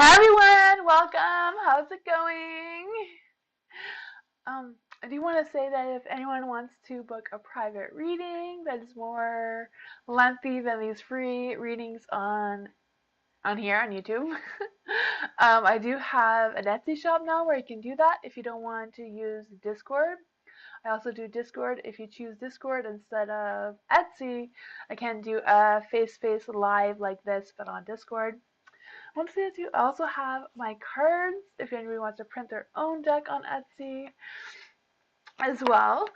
Hi everyone, welcome. How's it going? I do want to say that if anyone wants to book a private reading that is more lengthy than these free readings on here on YouTube, I do have an Etsy shop now where you can do that if you don't want to use Discord. I also do Discord. If you choose Discord instead of Etsy, I can do a face-to-face live like this, but on Discord. Once again, you also have my cards if anybody wants to print their own deck on Etsy as well.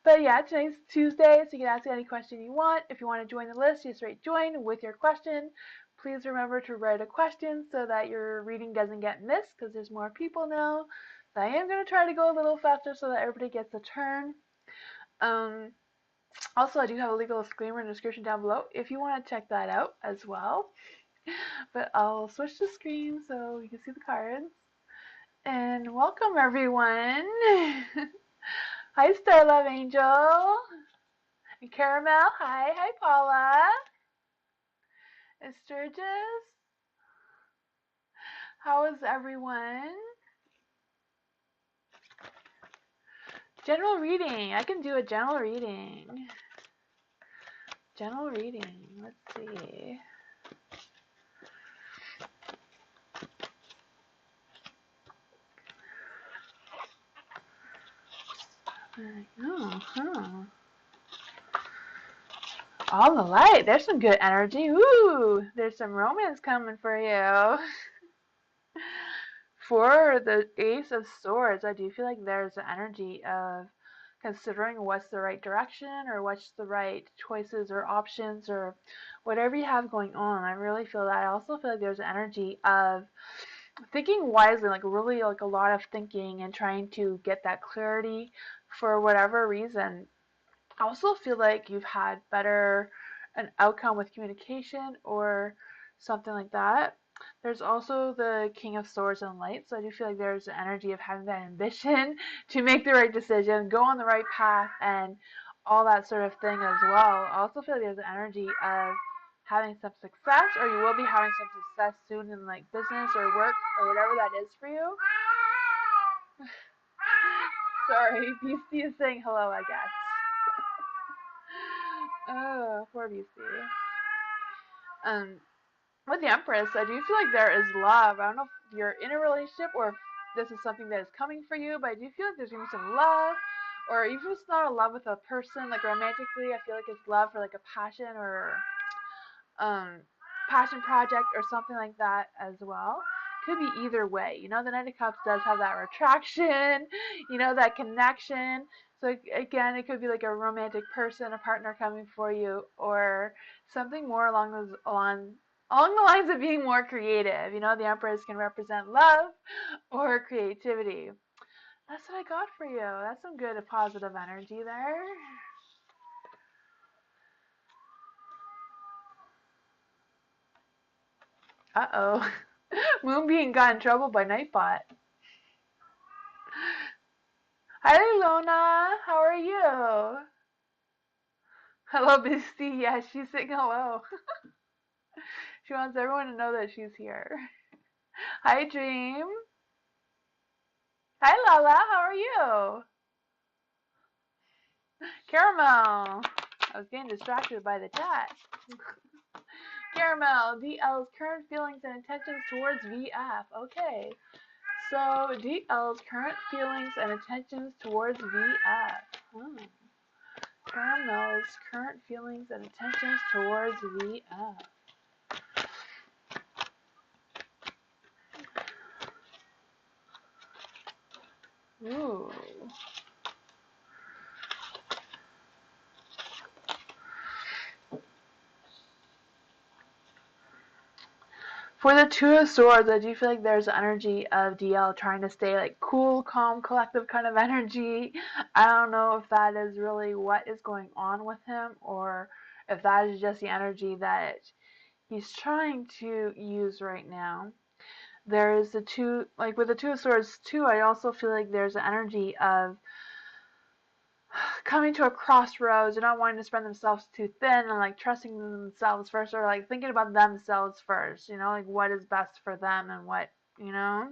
But yeah, today's Tuesday, so you can ask any question you want. If you want to join the list, you just write join with your question. Please remember to write a question so that your reading doesn't get missed because there's more people now. So I am going to try to go a little faster so that everybody gets a turn. Um, Also, I do have a legal disclaimer in the description down below if you want to check that out as well. But I'll switch the screen so you can see the cards. And welcome everyone. Hi Star Love Angel. And Caramel. Hi. Hi Paula. And Sturgis. How is everyone? General reading. I can do a general reading. General reading. Let's see. Oh, huh. All the light. There's some good energy. Ooh, there's some romance coming for you. For the Ace of Swords, I do feel like there's an energy of considering what's the right direction or what's the right choices or options or whatever you have going on. I really feel that. I also feel like there's an energy of thinking wisely, like really like a lot of thinking and trying to get that clarity for whatever reason. I also feel like you've had better an outcome with communication or something like that. There's also the King of Swords and Light, so I do feel like there's the energy of having that ambition to make the right decision, go on the right path, and all that sort of thing as well. I also feel like there's the energy of having some success, or you will be having some success soon in like business or work or whatever that is for you. Sorry, Beastie is saying hello, I guess. Oh, poor Beastie. Um, with the Empress, I do feel like there is love. I don't know if you're in a relationship or if this is something that is coming for you, but I do feel like there's gonna be some love, or even if it's not a love with a person, like romantically, I feel like it's love for like a passion or um passion project or something like that as well. Could be either way. You know, the Knight of Cups does have that retraction, you know, that connection. So again, it could be like a romantic person, a partner coming for you, or something more along the lines of being more creative. You know, the Empress can represent love or creativity. That's what I got for you. That's some good positive energy there. Uh-oh. Moonbeam got in trouble by Nightbot. Hi, Lona. How are you? Hello, Misty. Yeah, she's saying hello. She wants everyone to know that she's here. Hi, Dream. Hi, Lala. How are you? Caramel. I was getting distracted by the chat. Caramel, DL's current feelings and intentions towards VF. Okay. So, DL's current feelings and intentions towards VF. Hmm. Caramel's current feelings and intentions towards VF. Ooh. For the Two of Swords, I do feel like there's energy of DL trying to stay like cool, calm, collective kind of energy. I don't know if that is really what is going on with him or if that is just the energy that he's trying to use right now. There's the two, like with the Two of Swords too, I also feel like there's an energy of coming to a crossroads and not wanting to spread themselves too thin and like trusting themselves first or like thinking about themselves first, like what is best for them and what, you know.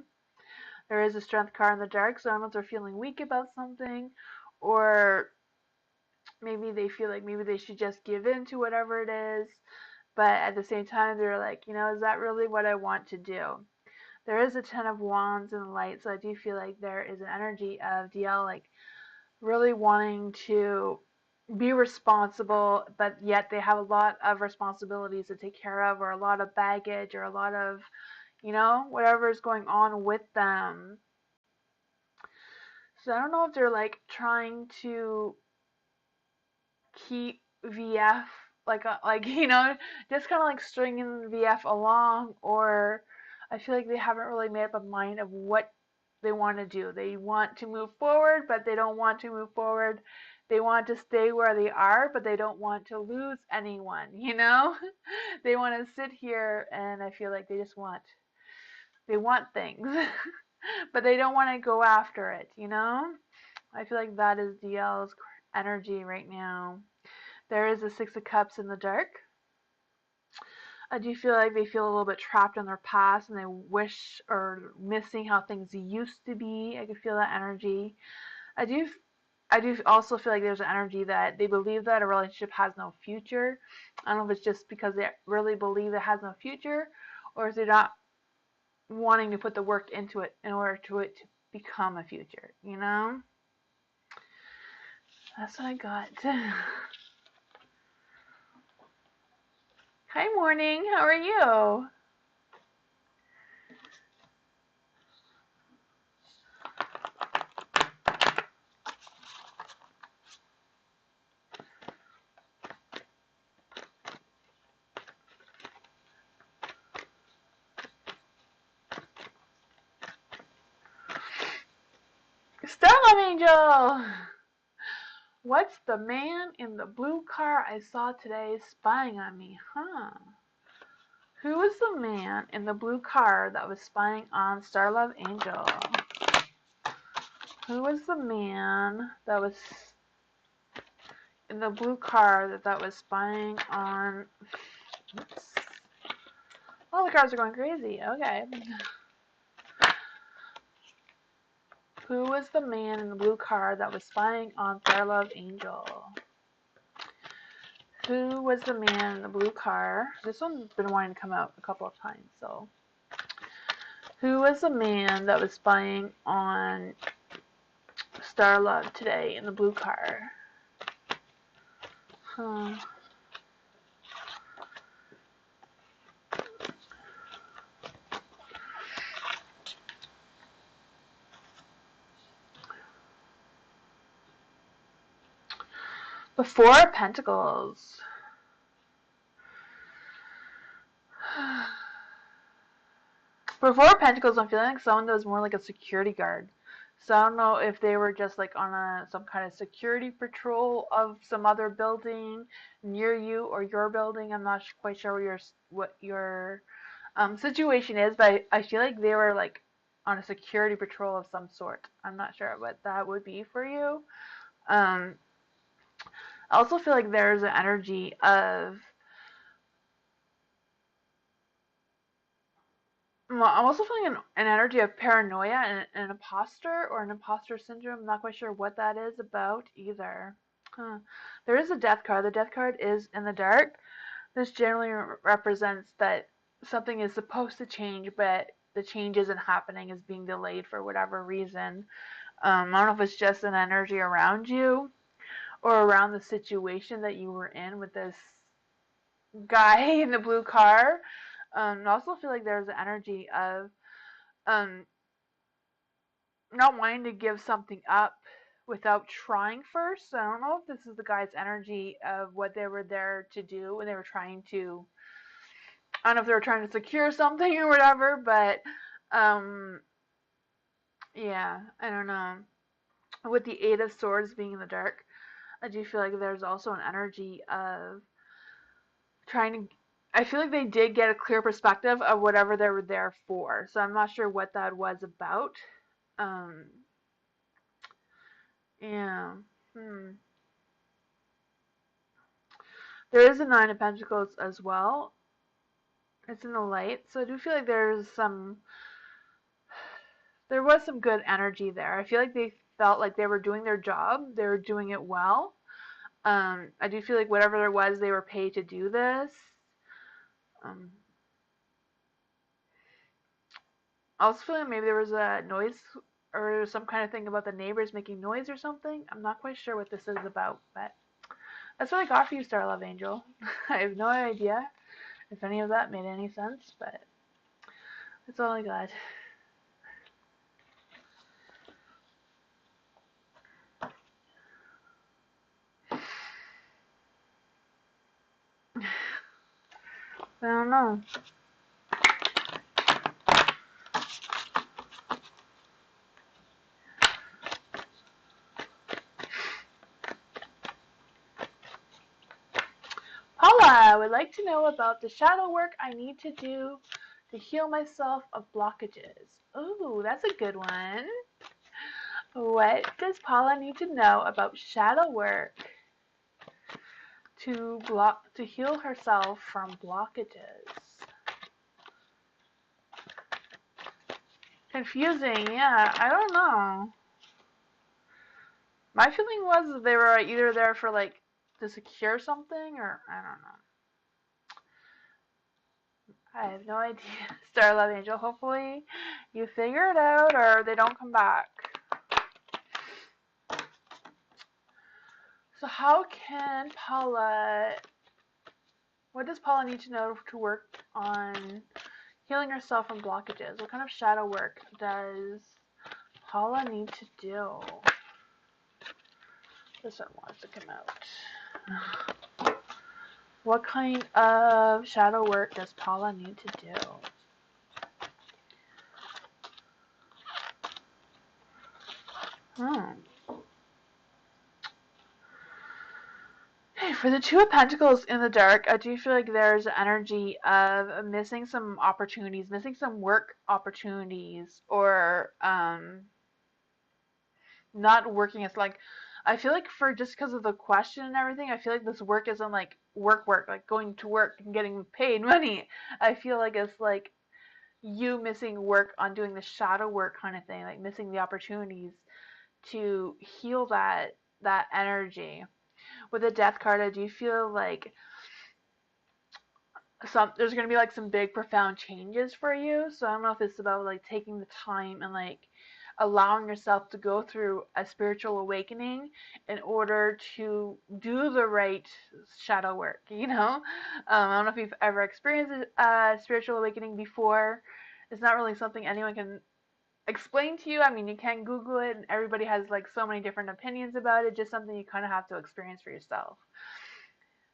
There is a strength card in the dark, so I don't know if they're feeling weak about something or maybe they feel like maybe they should just give in to whatever it is, but at the same time they're like, is that really what I want to do? There is a Ten of Wands in the light, so I do feel like there is an energy of DL like really wanting to be responsible, but yet they have a lot of responsibilities to take care of, or a lot of baggage, or a lot of, whatever is going on with them. So I don't know if they're like trying to keep VF like just kind of like stringing VF along, or I feel like they haven't really made up a mind of what they want to do. They want to move forward, but they don't want to move forward. They want to stay where they are, but they don't want to lose anyone. They want to sit here, and I feel like they want things, but they don't want to go after it. I feel like that is DL's energy right now. There is a Six of Cups in the dark. I do feel like they feel a little bit trapped in their past and they wish or missing how things used to be. I can feel that energy. I do I do also feel like there's an energy that they believe that a relationship has no future. I don't know if it's just because they really believe it has no future, or if they're not wanting to put the work into it in order to it to become a future. That's what I got. Hi, morning. How are you? Starlight Angel! What's the man in the blue car I saw today spying on me? Who was the man in the blue car that was spying on Starlove Angel? Who was the man that was in the blue car that was spying on... Oops. All the cars are going crazy. Okay. Who was the man in the blue car that was spying on Starlove Angel? Who was the man in the blue car? This one's been wanting to come out a couple of times, so. Who was the man that was spying on Starlove today in the blue car? The Four of Pentacles. For Four of Pentacles, I'm feeling like someone that was more like a security guard. So I don't know if they were just like on some kind of security patrol of some other building near you or your building. I'm not quite sure what your situation is, but I feel like they were like on a security patrol of some sort. I'm not sure what that would be for you. I also feel like there's an energy of well, I'm also feeling an energy of paranoia and an imposter or an imposter syndrome. I'm not quite sure what that is about either. There is a death card. The death card is in the dark. This generally represents that something is supposed to change, but the change isn't happening, is being delayed for whatever reason. I don't know if it's just an energy around you or around the situation that you were in with this guy in the blue car. I also feel like there's an energy of um, not wanting to give something up without trying first. So I don't know if this is the guy's energy of what they were there to do when they were trying to. I don't know if they were trying to secure something or whatever, but yeah, I don't know. With the Eight of Swords being in the dark, I do feel like there's also an energy of trying to. I feel like they did get a clear perspective of whatever they were there for. So I'm not sure what that was about. Um, yeah. Hmm. There is a Nine of Pentacles as well. It's in the light, so I do feel like there was some good energy there. I feel like they felt like they were doing their job. They were doing it well. I do feel like whatever there was, they were paid to do this. Um, I was feeling maybe there was a noise or some kind of thing about the neighbors making noise or something. I'm not quite sure what this is about, but that's what I got for you, Star Love Angel. I have no idea if any of that made any sense, but that's all I got. I don't know. Paula would like to know about the shadow work I need to do to heal myself of blockages. Ooh, that's a good one. What does Paula need to know about shadow work to heal herself from blockages? Confusing, yeah. I don't know. My feeling was they were either there for like to secure something, or I don't know. I have no idea. Star Love Angel, hopefully you figure it out or they don't come back. So what does Paula need to know to work on healing herself from blockages? What kind of shadow work does Paula need to do? This one wants to come out. What kind of shadow work does Paula need to do? Okay, for the Two of Pentacles in the dark, I do feel like there's energy of missing some opportunities, missing some work opportunities, or not working as like I feel like for just because of the question and everything, I feel like this work isn't like work, like going to work and getting paid money. I feel like it's like you missing work on doing the shadow work kind of thing, like missing the opportunities to heal that energy. With the Death card, I do feel like there's gonna be like some big profound changes for you. So I don't know if it's about like taking the time and like allowing yourself to go through a spiritual awakening in order to do the right shadow work. I don't know if you've ever experienced a spiritual awakening before. It's not really something anyone can explain to you. I mean, you can Google it, and everybody has like so many different opinions about it. Just something you kind of have to experience for yourself.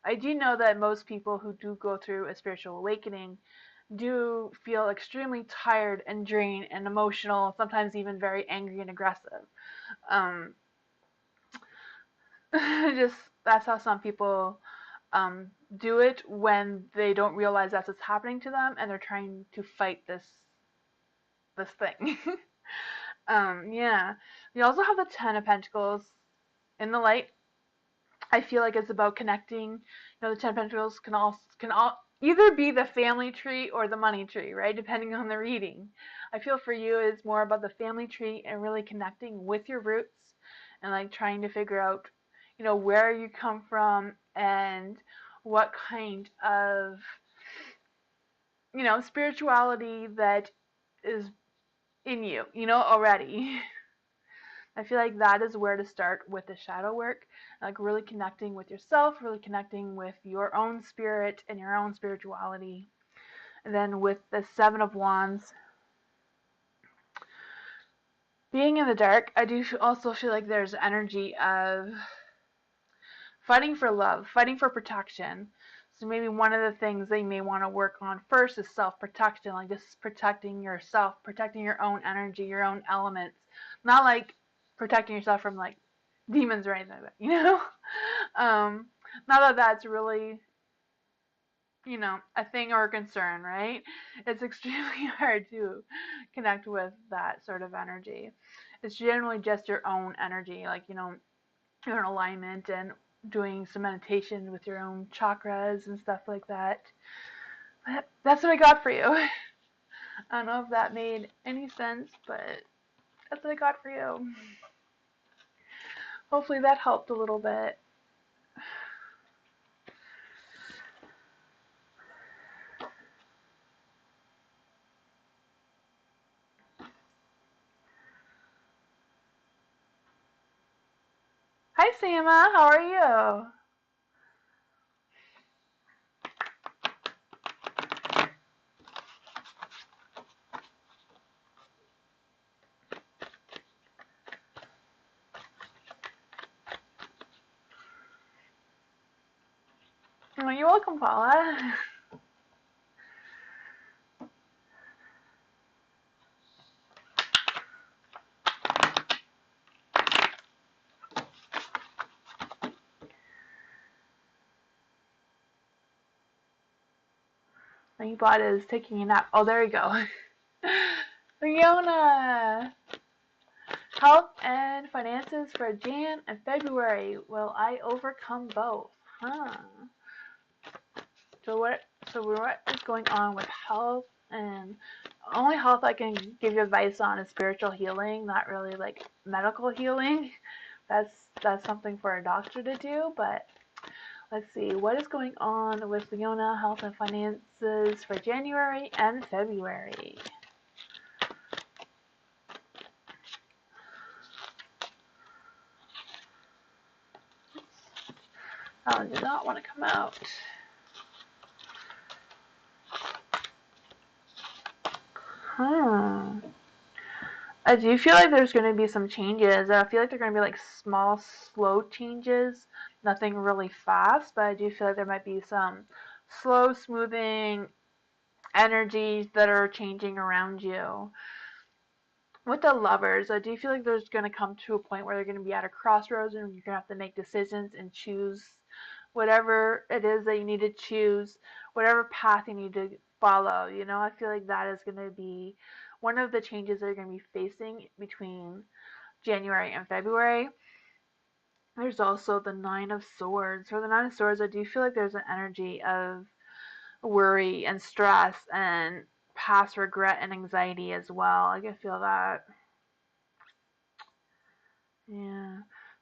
I do know that most people who do go through a spiritual awakening do feel extremely tired and drained and emotional, sometimes even very angry and aggressive. Um, just that's how some people do it when they don't realize that's what's happening to them and they're trying to fight this thing. Yeah. We also have the Ten of Pentacles in the light. I feel like it's about connecting. The Ten of Pentacles can all either be the family tree or the money tree, right? Depending on the reading. I feel for you it's more about the family tree and really connecting with your roots and like trying to figure out, where you come from and what kind of, spirituality that is in you, already. I feel like that is where to start with the shadow work, like really connecting with yourself, really connecting with your own spirit and your own spirituality. And then with the Seven of Wands, being in the dark, I do also feel like there's energy of fighting for love, fighting for protection. So maybe one of the things that you may want to work on first is self-protection, like just protecting yourself, protecting your own energy, your own elements. Not like protecting yourself from like demons or anything like that. Not that that's really, a thing or a concern, right? It's extremely hard to connect with that sort of energy. It's generally just your own energy, like, you're in alignment and doing some meditation with your own chakras and stuff like that. But that's what I got for you. I don't know if that made any sense, but that's what I got for you. Hopefully that helped a little bit. Hi, Sama. How are you? Oh, you're welcome, Paula. My bot is taking a nap. Oh, there you go. Leona! Health and finances for Jan and February. Will I overcome both? Huh. So what is going on with health? And only health I can give you advice on is spiritual healing, not really like medical healing. That's something for a doctor to do, but let's see, what is going on with Leona, health and finances for January and February? Oh, did not want to come out. I do feel like there's going to be some changes. I feel like they're going to be like small, slow changes. Nothing really fast, but I do feel like there might be some slow, smoothing energies that are changing around you. With the lovers, I do feel like there's going to come to a point where they're going to be at a crossroads and you're going to have to make decisions and choose whatever it is that you need to choose, whatever path you need to follow. You know, I feel like that is going to be one of the changes that you're going to be facing between January and February. There's also the Nine of Swords. For the Nine of Swords, I do feel like there's an energy of worry and stress and past regret and anxiety as well. I can feel that. Yeah.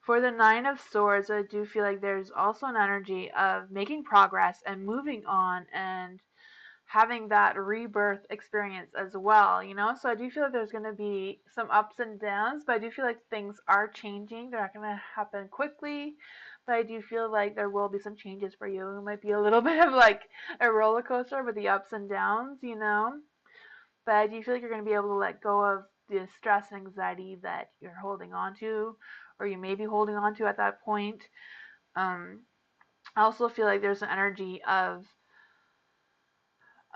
For the Nine of Swords, I do feel like there's also an energy of making progress and moving on and having that rebirth experience as well, you know? So I do feel like there's going to be some ups and downs, but I do feel like things are changing. They're not going to happen quickly, but I do feel like there will be some changes for you. It might be a little bit of like a roller coaster with the ups and downs, you know? But I do feel like you're going to be able to let go of the stress and anxiety that you're holding on to, or you may be holding on to at that point. Um, I also feel like there's an energy of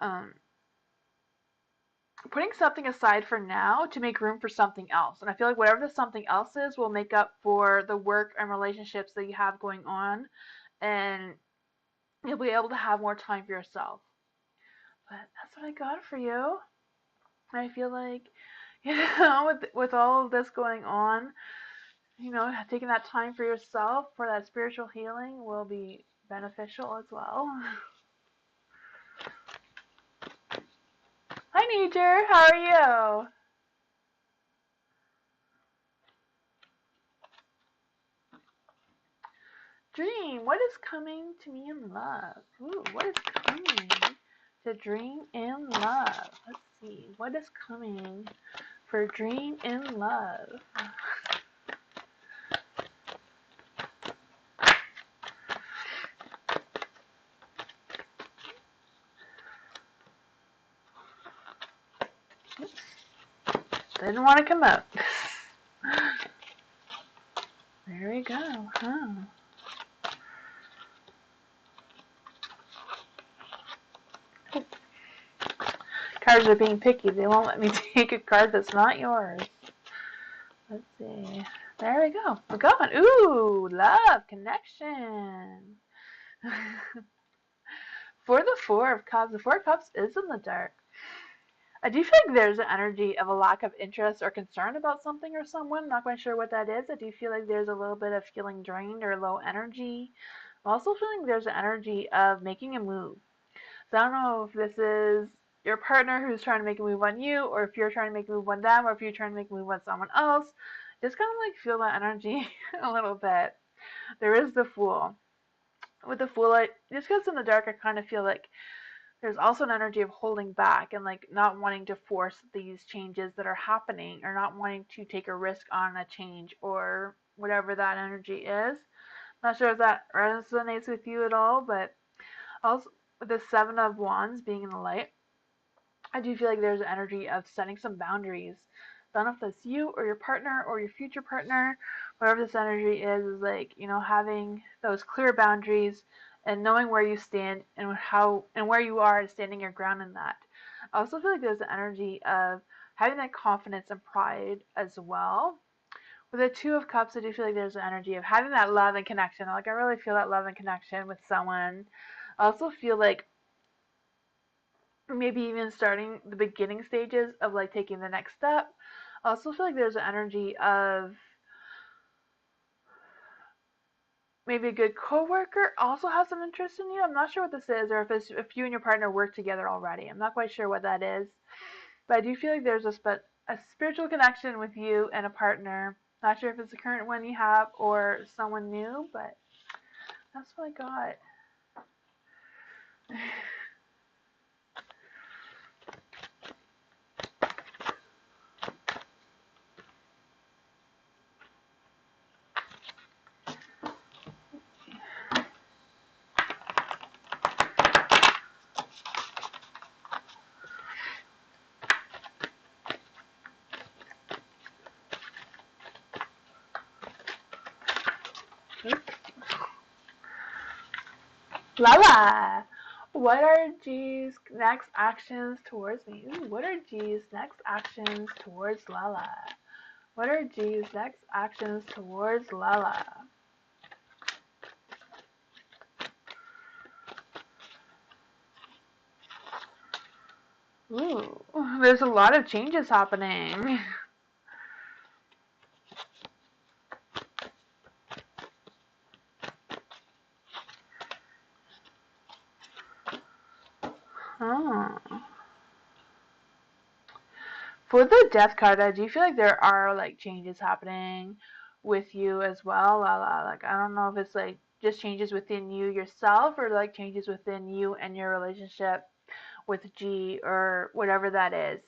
um, putting something aside for now to make room for something else. And I feel like whatever the something else is will make up for the work and relationships that you have going on, and you'll be able to have more time for yourself. But that's what I got for you. I feel like, you know, with all of this going on, you know, taking that time for yourself for that spiritual healing will be beneficial as well. Hi, Nature. How are you? Dream. What is coming to me in love? Ooh, what is coming to dream in love? Let's see. What is coming for dream in love? Didn't want to come up. There we go. Huh. Cards are being picky. They won't let me take a card that's not yours. Let's see. There we go. We're going. Ooh, love, connection. For the Four of Cups, the Four of Cups is in the dark. I do feel like there's an energy of a lack of interest or concern about something or someone. I'm not quite sure what that is. I do feel like there's a little bit of feeling drained or low energy. I'm also feeling there's an energy of making a move. So I don't know if this is your partner who's trying to make a move on you, or if you're trying to make a move on them, or if you're trying to make a move on someone else. Just kind of like feel that energy a little bit. There is the Fool. With the Fool, just because in the dark, I kind of feel like there's also an energy of holding back and like not wanting to force these changes that are happening, or not wanting to take a risk on a change or whatever that energy is. Not sure if that resonates with you at all, but also with the Seven of Wands being in the light, I do feel like there's an energy of setting some boundaries. I don't know if that's you or your partner or your future partner, whatever this energy is like, having those clear boundaries and knowing where you stand and how and where you are and standing your ground in that. I also feel like there's an energy of having that confidence and pride as well. With the Two of Cups, I do feel like there's an energy of having that love and connection. Like, I really feel that love and connection with someone. I also feel like maybe even starting the beginning stages of like taking the next step. I also feel like there's an energy of maybe a good coworker also has some interest in you. I'm not sure what this is, or if you and your partner work together already. I'm not quite sure what that is, but I do feel like there's a spiritual connection with you and a partner. Not sure if it's the current one you have or someone new, but that's what I got. Lala! What are G's next actions towards me? Ooh, what are G's next actions towards Lala? What are G's next actions towards Lala? Ooh, there's a lot of changes happening. Oh. For the death card, I do feel like there are like changes happening with you as well, Lala. Like, I don't know if it's like just changes within you yourself, or like changes within you and your relationship with G, or whatever that is.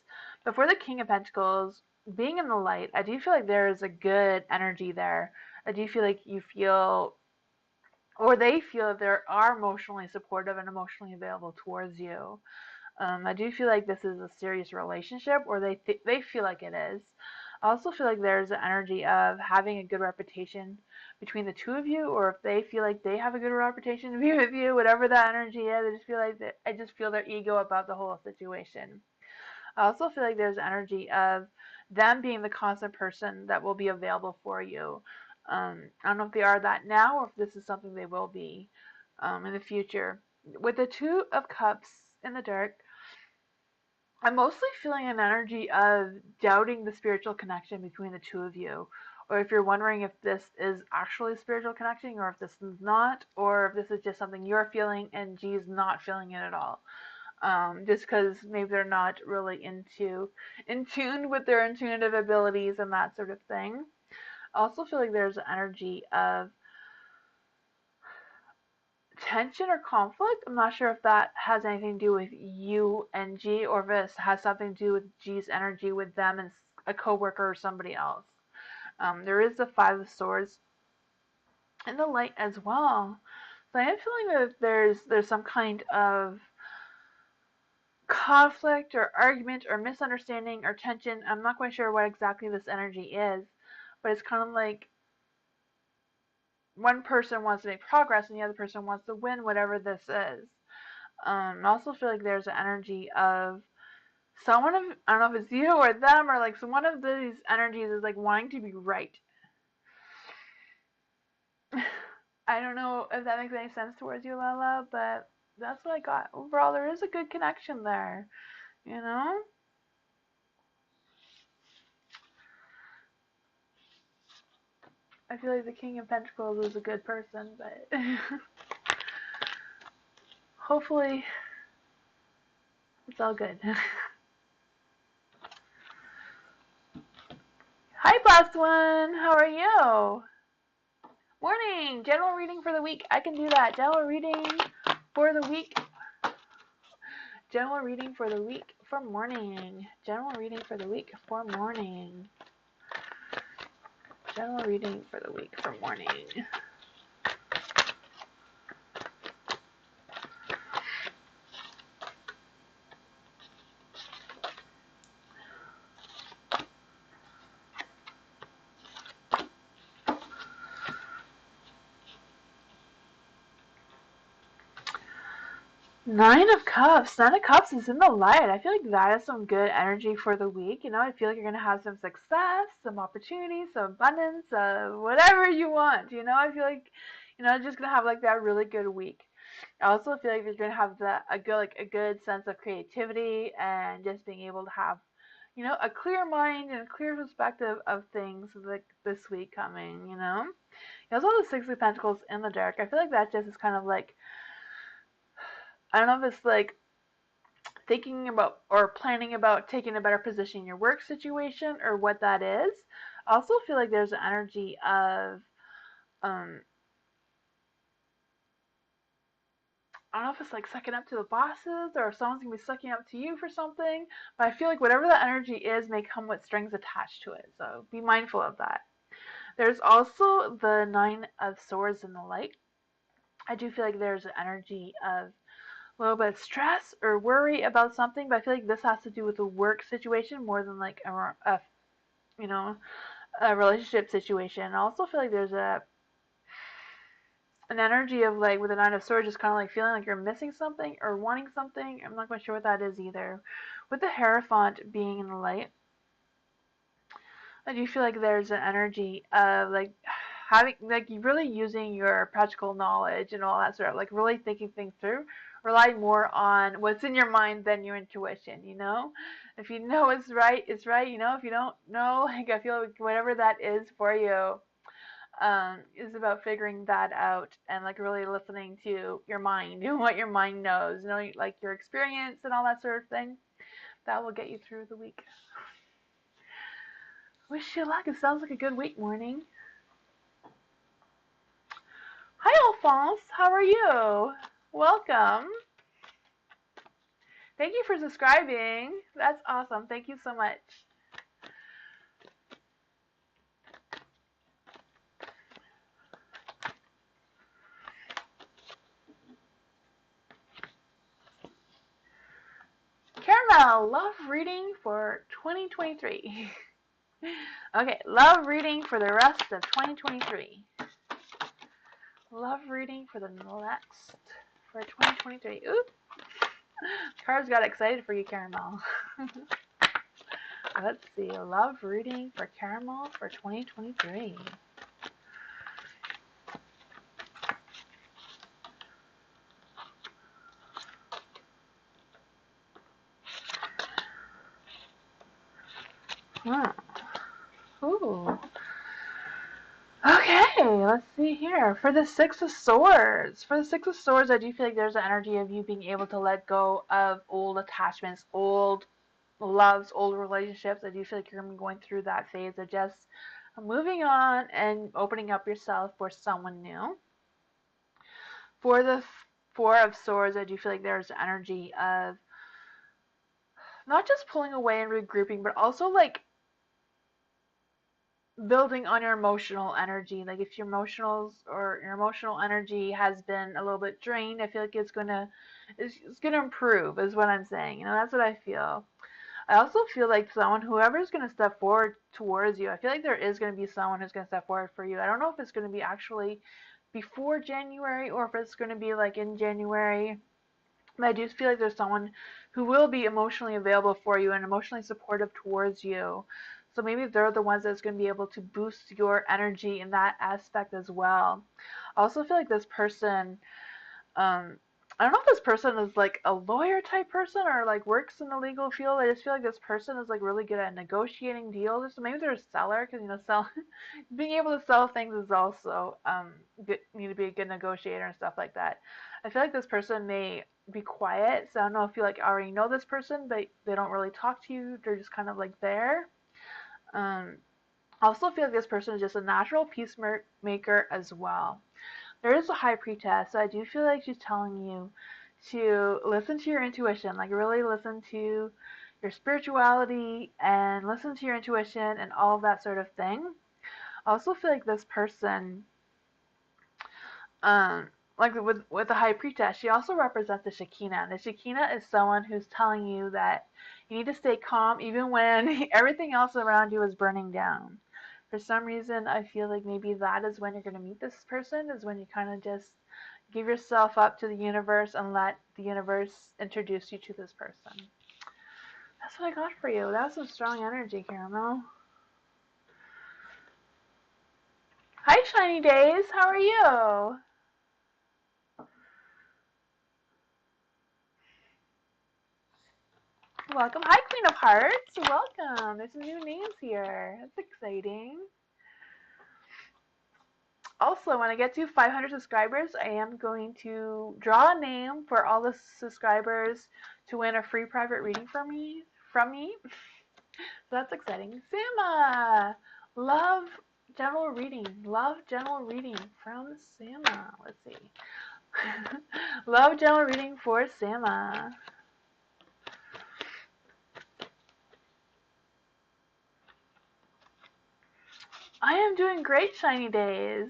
But for the King of Pentacles, being in the light, I do feel like there is a good energy there. I do feel like you feel, or they feel, they are emotionally supportive and emotionally available towards you. I do feel like this is a serious relationship, or they feel like it is. I also feel like there's an energy of having a good reputation between the two of you, or if they feel like they have a good reputation to be with you, whatever that energy is. I just feel their ego about the whole situation. I also feel like there's energy of them being the constant person that will be available for you. I don't know if they are that now, or if this is something they will be in the future. With the Two of Cups in the dark, I'm mostly feeling an energy of doubting the spiritual connection between the two of you. Or if you're wondering if this is actually a spiritual connection, or if this is not, or if this is just something you're feeling and G's not feeling it at all. Just because maybe they're not really in tune with their intuitive abilities and that sort of thing. I also feel like there's an energy of tension or conflict. I'm not sure if that has anything to do with you and G, or if it has something to do with G's energy with them and a coworker or somebody else. There is the Five of Swords in the light as well. So I am feeling that there's some kind of conflict or argument or misunderstanding or tension. I'm not quite sure what exactly this energy is, but it's kind of like one person wants to make progress and the other person wants to win whatever this is. I also feel like there's an energy of someone of, I don't know if it's you or them, or like, so one of these energies is like wanting to be right. I don't know if that makes any sense towards you, Lala, but that's what I got. Overall, there is a good connection there, you know? I feel like the King of Pentacles is a good person, but hopefully it's all good. Hi, Blessed One. How are you? Morning. General reading for the week. I can do that. General reading for the week. General reading for the week for morning. General reading for the week for morning. General reading for the week for morning. Nine of Cups. Nine of Cups is in the light. I feel like that is some good energy for the week. You know, I feel like you're going to have some success, some opportunities, some abundance, whatever you want. You know, I feel like, you know, just going to have like that really good week. I also feel like you're going to have a good sense of creativity and just being able to have, you know, a clear mind and a clear perspective of things like this week coming, you know. Also the Six of Pentacles in the dark. I feel like that just is kind of like, I don't know if it's like thinking about or planning about taking a better position in your work situation or what that is. I also feel like there's an energy of I don't know if it's like sucking up to the bosses or if someone's gonna be sucking up to you for something, but I feel like whatever the energy is may come with strings attached to it. So be mindful of that. There's also the Nine of Swords in the light. I do feel like there's an energy of a little bit of stress or worry about something, but I feel like this has to do with a work situation more than like you know, a relationship situation. I also feel like there's an energy of like with the Nine of Swords, just kind of like feeling like you're missing something or wanting something. I'm not quite sure what that is either. With the Hierophant being in the light, I do feel like there's an energy of like having like really using your practical knowledge and all that sort of like really thinking things through, relying more on what's in your mind than your intuition, you know? If you know it's right, you know, if you don't know, like I feel like whatever that is for you, is about figuring that out and like really listening to your mind and what your mind knows, you know, like your experience and all that sort of thing. That will get you through the week. Wish you luck. It sounds like a good week morning. Hi, Alphonse. How are you? Welcome. Thank you for subscribing. That's awesome. Thank you so much. Caramel, love reading for 2023. Okay, love reading for the rest of 2023. Love reading for the next for 2023. Oop. Cards got excited for you, Caramel. Let's see. Love reading for Caramel for 2023. Ooh. Okay, let's see here. For the Six of Swords. For the Six of Swords, I do feel like there's an energy of you being able to let go of old attachments, old loves, old relationships. I do feel like you're going to be going through that phase of just moving on and opening up yourself for someone new. For the Four of Swords, I do feel like there's energy of not just pulling away and regrouping, but also like building on your emotional energy. Like if your emotional energy has been a little bit drained, I feel like it's gonna improve is what I'm saying. You know, that's what I feel. I also feel like whoever's gonna step forward towards you, I feel like there is gonna be someone who's gonna step forward for you. I don't know if it's gonna be actually before January or if it's gonna be like in January. But I do feel like there's someone who will be emotionally available for you and emotionally supportive towards you. So maybe they're the ones that's going to be able to boost your energy in that aspect as well. I also feel like this person, um, I don't know if this person is like a lawyer type person or like works in the legal field. I just feel like this person is like really good at negotiating deals. So maybe they're a seller because sell being able to sell things is also good, need to be a good negotiator and stuff like that. I feel like this person may be quiet, so I don't know if you like already know this person, but they don't really talk to you. They're just kind of like there. Um, I also feel like this person is just a natural peacemaker as well. There is a high priestess, so I do feel like she's telling you to listen to your intuition, like really listen to your spirituality and listen to your intuition and all of that sort of thing. I also feel like this person, um, like with the high priestess, she also represents the Shekinah. The Shekinah is someone who's telling you that you need to stay calm even when everything else around you is burning down. For some reason, I feel like maybe that is when you're going to meet this person, is when you kind of just give yourself up to the universe and let the universe introduce you to this person. That's what I got for you. That was some strong energy, Caramel. Hi, Shiny Days. How are you? Welcome. Hi, Queen of Hearts. Welcome. There's some new names here. That's exciting. Also, when I get to 500 subscribers, I am going to draw a name for all the subscribers to win a free private reading from me. So that's exciting. Sama, love general reading. Love general reading from Sama. Let's see. Love general reading for Sama. I am doing great, Shiny Days.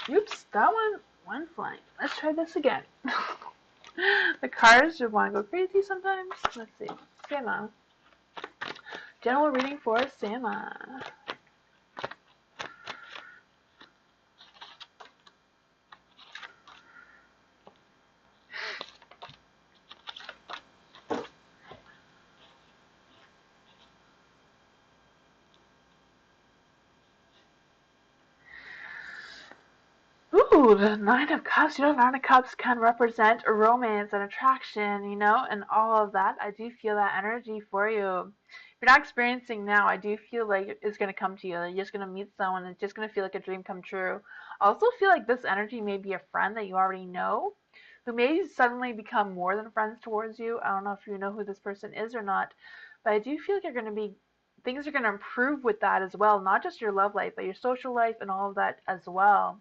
Oops, that one went flying. Let's try this again. The cards just want to go crazy sometimes. Let's see. Sama. General reading for Sama. Ooh, the Nine of Cups. Nine of Cups can represent romance and attraction, and all of that. I do feel that energy for you. If you're not experiencing now, I do feel like it's going to come to you. You're just going to meet someone. It's just going to feel like a dream come true. I also feel like this energy may be a friend that you already know who may suddenly become more than friends towards you. I don't know if you know who this person is or not, but I do feel like things are going to improve with that as well. Not just your love life, but your social life and all of that as well.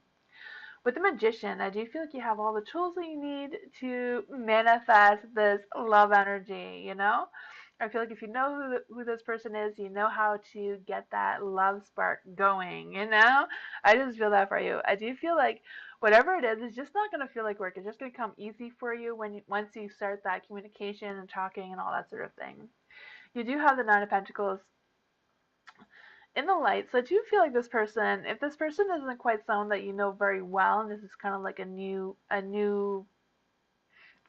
With the Magician, I do feel like you have all the tools that you need to manifest this love energy. I feel like if you know who this person is, you know how to get that love spark going. I just feel that for you. I do feel like whatever it is, it's just not going to feel like work. It's just going to come easy for you once you start that communication and talking and all that sort of thing. You do have the Nine of Pentacles in the light. So I do feel like if this person isn't quite someone that you know very well, and this is kind of like a new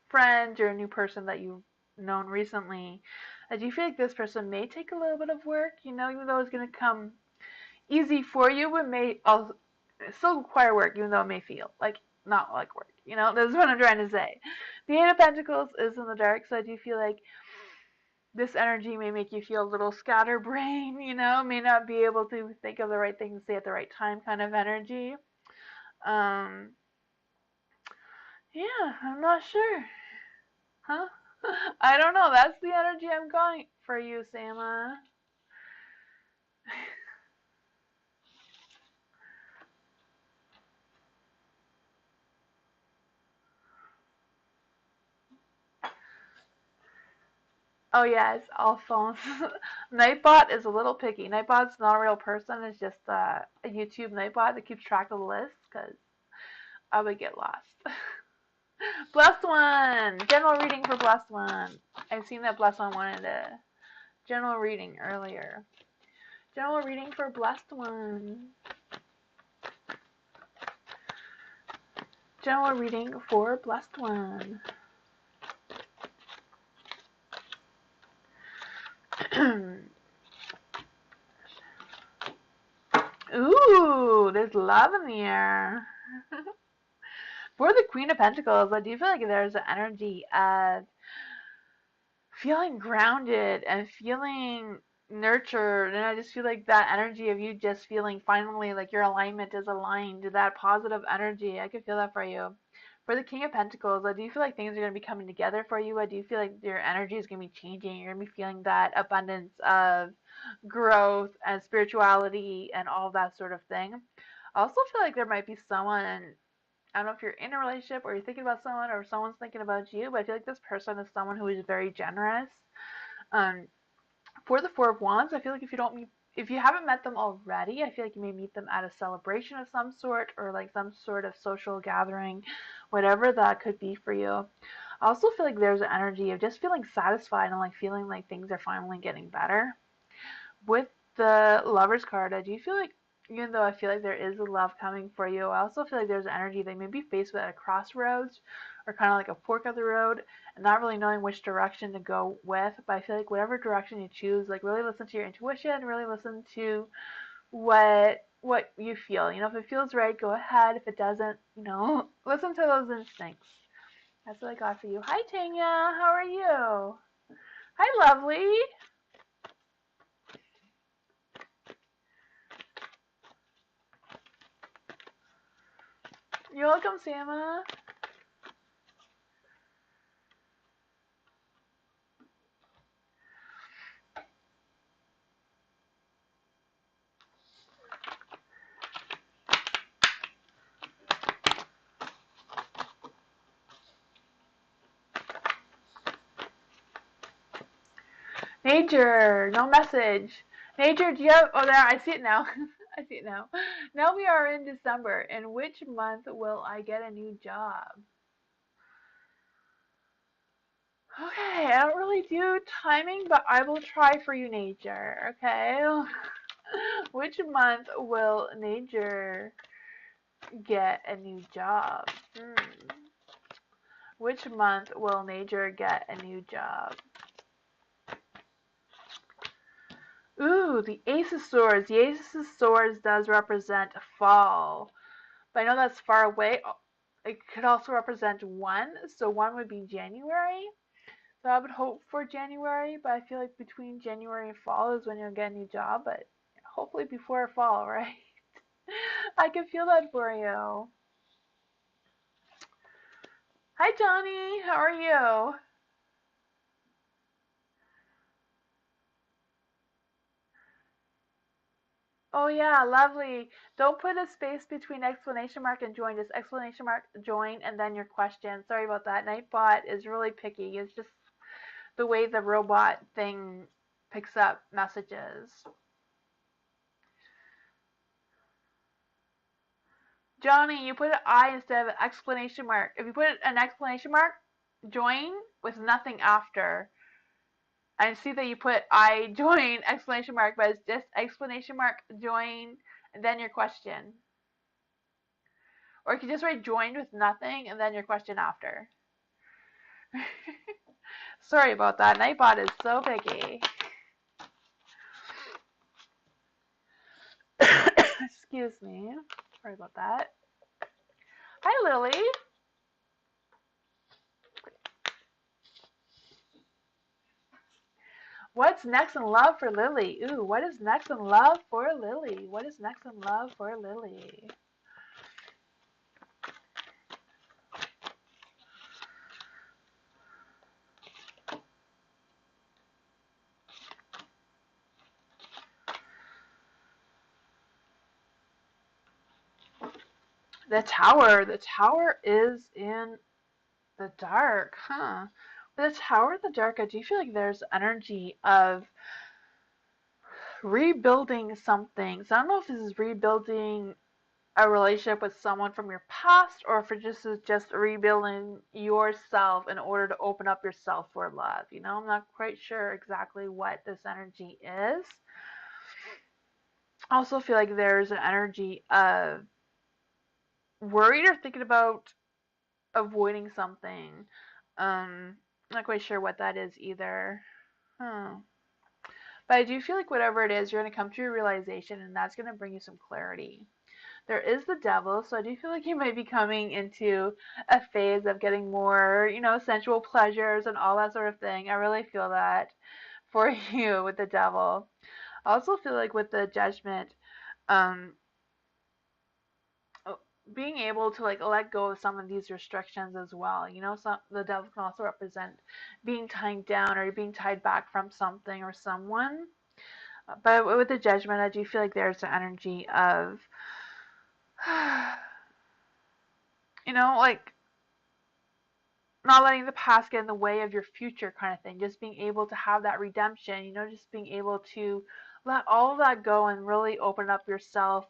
friend or a new person that you've known recently, I do feel like this person may take a little bit of work, even though it's going to come easy for you, it may also still require work, even though it may feel like not like work. That's what I'm trying to say. The Eight of Pentacles is in the dark, so I do feel like this energy may make you feel a little scatterbrained, may not be able to think of the right thing to say at the right time kind of energy. Um, yeah, I'm not sure. Huh? I don't know. That's the energy I'm going for you, Sama. Oh yeah, it's all phones. Nightbot is a little picky. Nightbot's not a real person. It's just a YouTube Nightbot that keeps track of the list because I would get lost. Blessed one! General reading for Blessed one. I've seen that Blessed one wanted a general reading earlier. General reading for Blessed one. General reading for Blessed one. Ooh, there's love in the air. For the Queen of Pentacles, I do feel like there's an energy of feeling grounded and feeling nurtured, and I just feel like that energy of you just feeling finally like your alignment is aligned, that positive energy. I can feel that for you. For the King of Pentacles, I do feel like things are going to be coming together for you. I do feel like your energy is going to be changing. You're going to be feeling that abundance of growth and spirituality and all that sort of thing. I also feel like there might be someone, I don't know if you're in a relationship or you're thinking about someone or someone's thinking about you, but I feel like this person is someone who is very generous. Um, for the Four of Wands, I feel like if you haven't met them already, I feel like you may meet them at a celebration of some sort or like some sort of social gathering, whatever that could be for you. I also feel like there's an energy of just feeling satisfied and like feeling like things are finally getting better. With the Lovers card, I do feel like even though I feel like there is a love coming for you, I also feel like there's energy they may be faced with at a crossroads or kind of like a fork of the road and not really knowing which direction to go with. But I feel like whatever direction you choose, like really listen to your intuition, really listen to what you feel. You know, if it feels right, go ahead. If it doesn't, listen to those instincts. That's what I got for you. Hi Tanya, how are you? Hi lovely. You're welcome, Sama. Nature, no message. Nature, do you have? Oh, there, I see it now. I see it now. Now we are in December. In which month will I get a new job? Okay, I don't really do timing, but I will try for you, Nature. Okay. Which month will Nature get a new job? Which month will Nature get a new job? Ooh, the Ace of Swords. The Ace of Swords does represent fall. But I know that's far away. It could also represent one. So one would be January. So I would hope for January, but I feel like between January and fall is when you'll get a new job. But hopefully before fall, right? I can feel that for you. Hi, Johnny. How are you? Oh yeah, lovely. Don't put a space between exclamation mark and join. Just exclamation mark, join, and then your question. Sorry about that. Nightbot is really picky. It's just the way the robot thing picks up messages. Johnny, you put an I instead of an exclamation mark. If you put an exclamation mark, join with nothing after. I see that you put I join exclamation mark, but it's just exclamation mark join and then your question. Or you can just write joined with nothing and then your question after. Sorry about that. Nightbot is so picky. Excuse me. Sorry about that. Hi, Lily. What's next in love for Lily? Ooh, what is next in love for Lily? What is next in love for Lily? The tower. The tower is in the dark, huh? The tower in the dark, I do feel like there's energy of rebuilding something. So I don't know if this is rebuilding a relationship with someone from your past or if it just is just rebuilding yourself in order to open up yourself for love. I'm not quite sure exactly what this energy is. I also feel like there's an energy of worried or thinking about avoiding something. Not quite sure what that is either. Hmm. But I do feel like whatever it is, you're going to come to a realization, and that's going to bring you some clarity. There is the devil, so I do feel like you might be coming into a phase of getting more, sensual pleasures and all that sort of thing. I really feel that for you with the devil. I also feel like with the judgment, um, being able to like let go of some of these restrictions as well. Some the devil can also represent being tied down or being tied back from something or someone. But with the judgment, I do feel like there's an energy of, like not letting the past get in the way of your future kind of thing. Just being able to have that redemption, just being able to let all of that go and really open up yourself.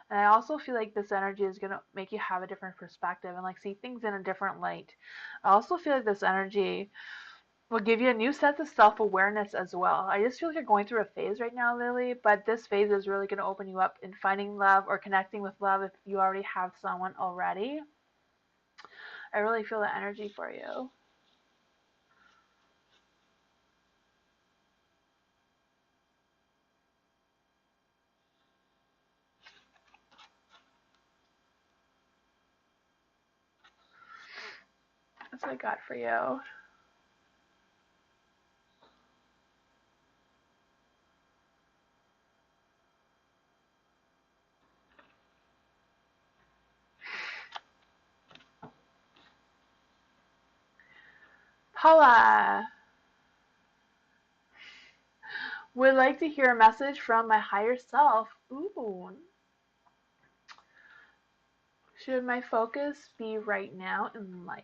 And I also feel like this energy is going to make you have a different perspective and like see things in a different light. I also feel like this energy will give you a new sense of self-awareness as well. I just feel like you're going through a phase right now, Lily, but this phase is really going to open you up in finding love or connecting with love if you already have someone already. I really feel the energy for you. That's what I got for you. Paula, would like to hear a message from my higher self. Ooh. Should my focus be right now in life?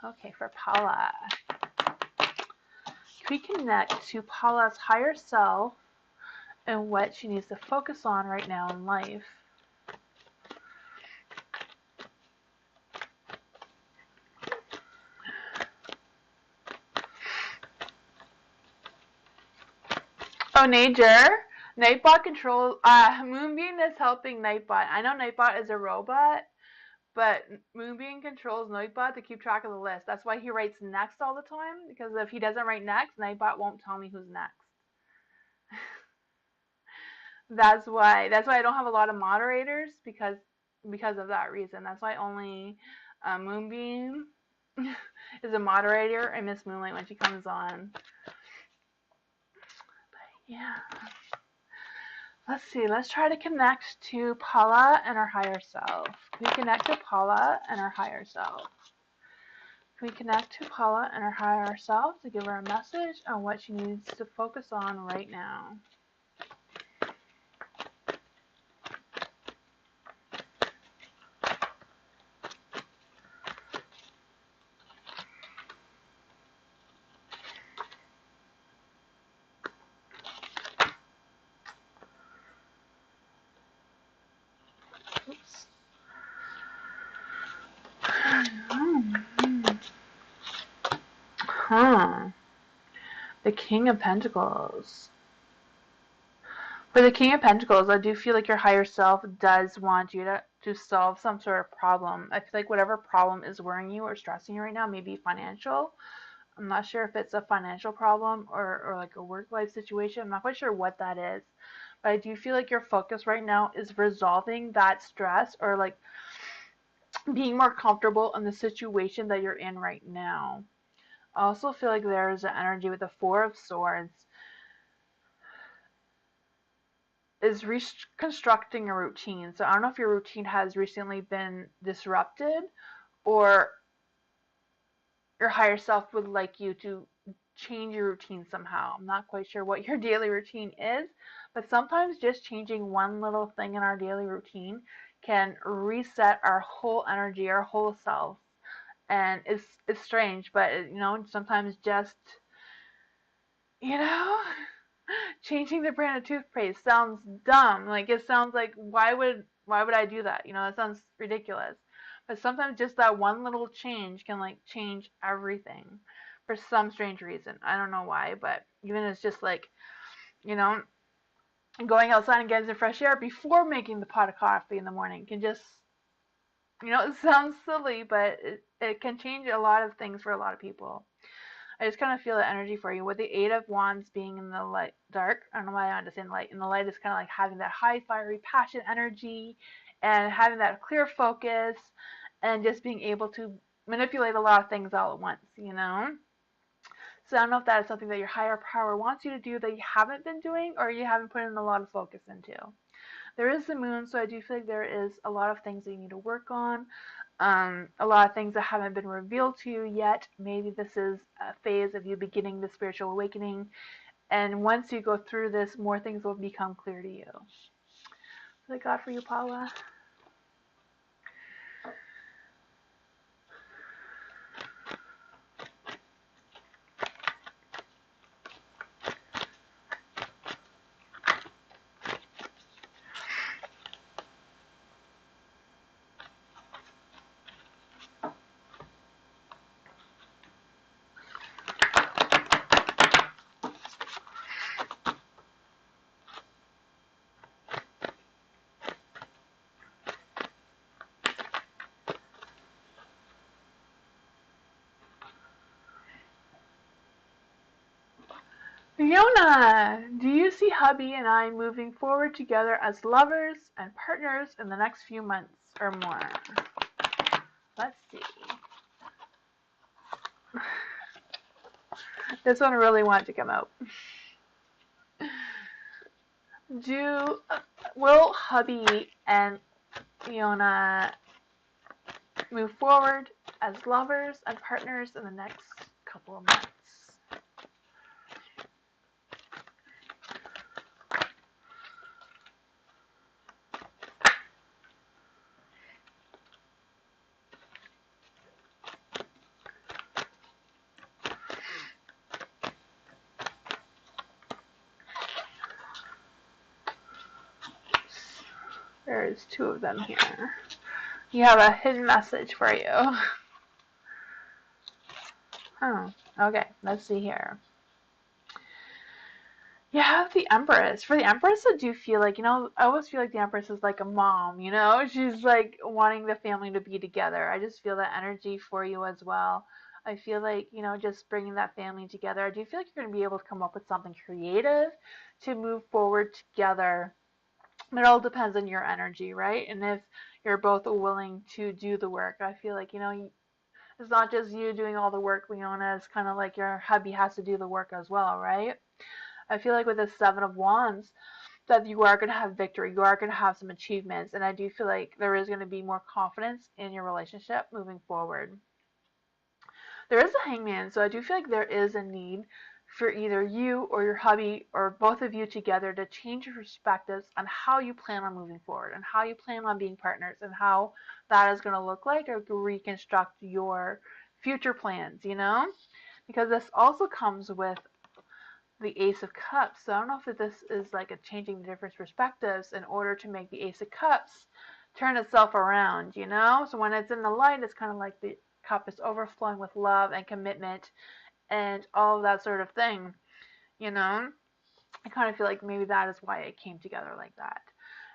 Okay, for Paula. Can we connect to Paula's higher self and what she needs to focus on right now in life? Oh, Nature. Nightbot control. Moonbeam is helping Nightbot. I know Nightbot is a robot, but Moonbeam controls Nightbot to keep track of the list. That's why he writes next all the time, because if he doesn't write next, Nightbot won't tell me who's next. That's why I don't have a lot of moderators because of that reason. That's why only Moonbeam is a moderator and Miss Moonlight when she comes on. But yeah. Let's see. Let's try to connect to Paula and our higher self. Can we connect to Paula and our higher self? Can we connect to Paula and her higher self to give her a message on what she needs to focus on right now? Oops. Huh. The King of Pentacles. For the King of Pentacles, I do feel like your higher self does want you to solve some sort of problem. I feel like whatever problem is worrying you or stressing you right now may be financial. I'm not sure if it's a financial problem or like a work life situation. I'm not quite sure what that is. But I do feel like your focus right now is resolving that stress or like being more comfortable in the situation that you're in right now. I also feel like there's an energy with the Four of Swords is reconstructing a routine. So I don't know if your routine has recently been disrupted or your higher self would like you to change your routine somehow. I'm not quite sure what your daily routine is, but sometimes just changing one little thing in our daily routine can reset our whole energy, our whole self. And it's strange, but sometimes just you know changing the brand of toothpaste sounds dumb. Like it sounds like why would I do that? It sounds ridiculous. But sometimes just that one little change can like change everything for some strange reason. I don't know why, but even it's just like, you know, going outside and getting some fresh air before making the pot of coffee in the morning can just, it sounds silly, but it can change a lot of things for a lot of people. I just kind of feel the energy for you. With the Eight of Wands being in the light, dark, I don't know why I understand light. In the light is kind of like having that high, fiery, passion energy and having that clear focus and just being able to manipulate a lot of things all at once, you know? So I don't know if that is something that your higher power wants you to do that you haven't been doing or you haven't put in a lot of focus into. There is the moon, so I do feel like there is a lot of things that you need to work on. A lot of things that haven't been revealed to you yet. Maybe this is a phase of you beginning the spiritual awakening. And once you go through this, more things will become clear to you. What I got for you, Paula? Fiona, do you see hubby and I moving forward together as lovers and partners in the next few months or more? Let's see. This one really wanted to come out. Will hubby and Fiona move forward as lovers and partners in the next couple of months? There's two of them here. You have a hidden message for you. Oh, okay. Let's see here. You have the Empress. For the Empress, I do feel like, I always feel like the Empress is like a mom, She's like wanting the family to be together. I just feel that energy for you as well. I feel like, just bringing that family together. I do feel like you're going to be able to come up with something creative to move forward together. It all depends on your energy, right? And if you're both willing to do the work, I feel like, it's not just you doing all the work, Leona. It's kind of like your hubby has to do the work as well, right? I feel like with the Seven of Wands, that you are going to have victory. You are going to have some achievements. And I do feel like there is going to be more confidence in your relationship moving forward. There is a Hangman, so I do feel like there is a need for either you or your hubby or both of you together to change your perspectives on how you plan on moving forward and how you plan on being partners and how that is going to look like or reconstruct your future plans, Because this also comes with the Ace of Cups. So I don't know if this is like a changing different perspectives in order to make the Ace of Cups turn itself around, So when it's in the light, it's kind of like the cup is overflowing with love and commitment and all of that sort of thing, I kind of feel like maybe that is why it came together like that.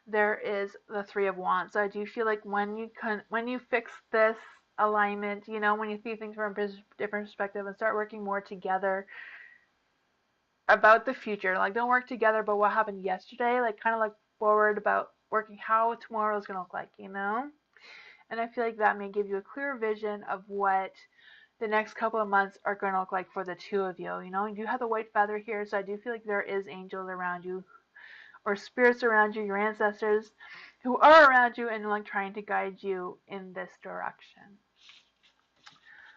There is the Three of Wands. So I do feel like when you fix this alignment, when you see things from a different perspective and start working more together about the future, like don't work together about what happened yesterday, like kind of look forward about working how tomorrow is going to look like, And I feel like that may give you a clear vision of what the next couple of months are going to look like for the two of you. You do have the white feather here, so I do feel like there is angels around you or spirits around you, your ancestors who are around you and like trying to guide you in this direction.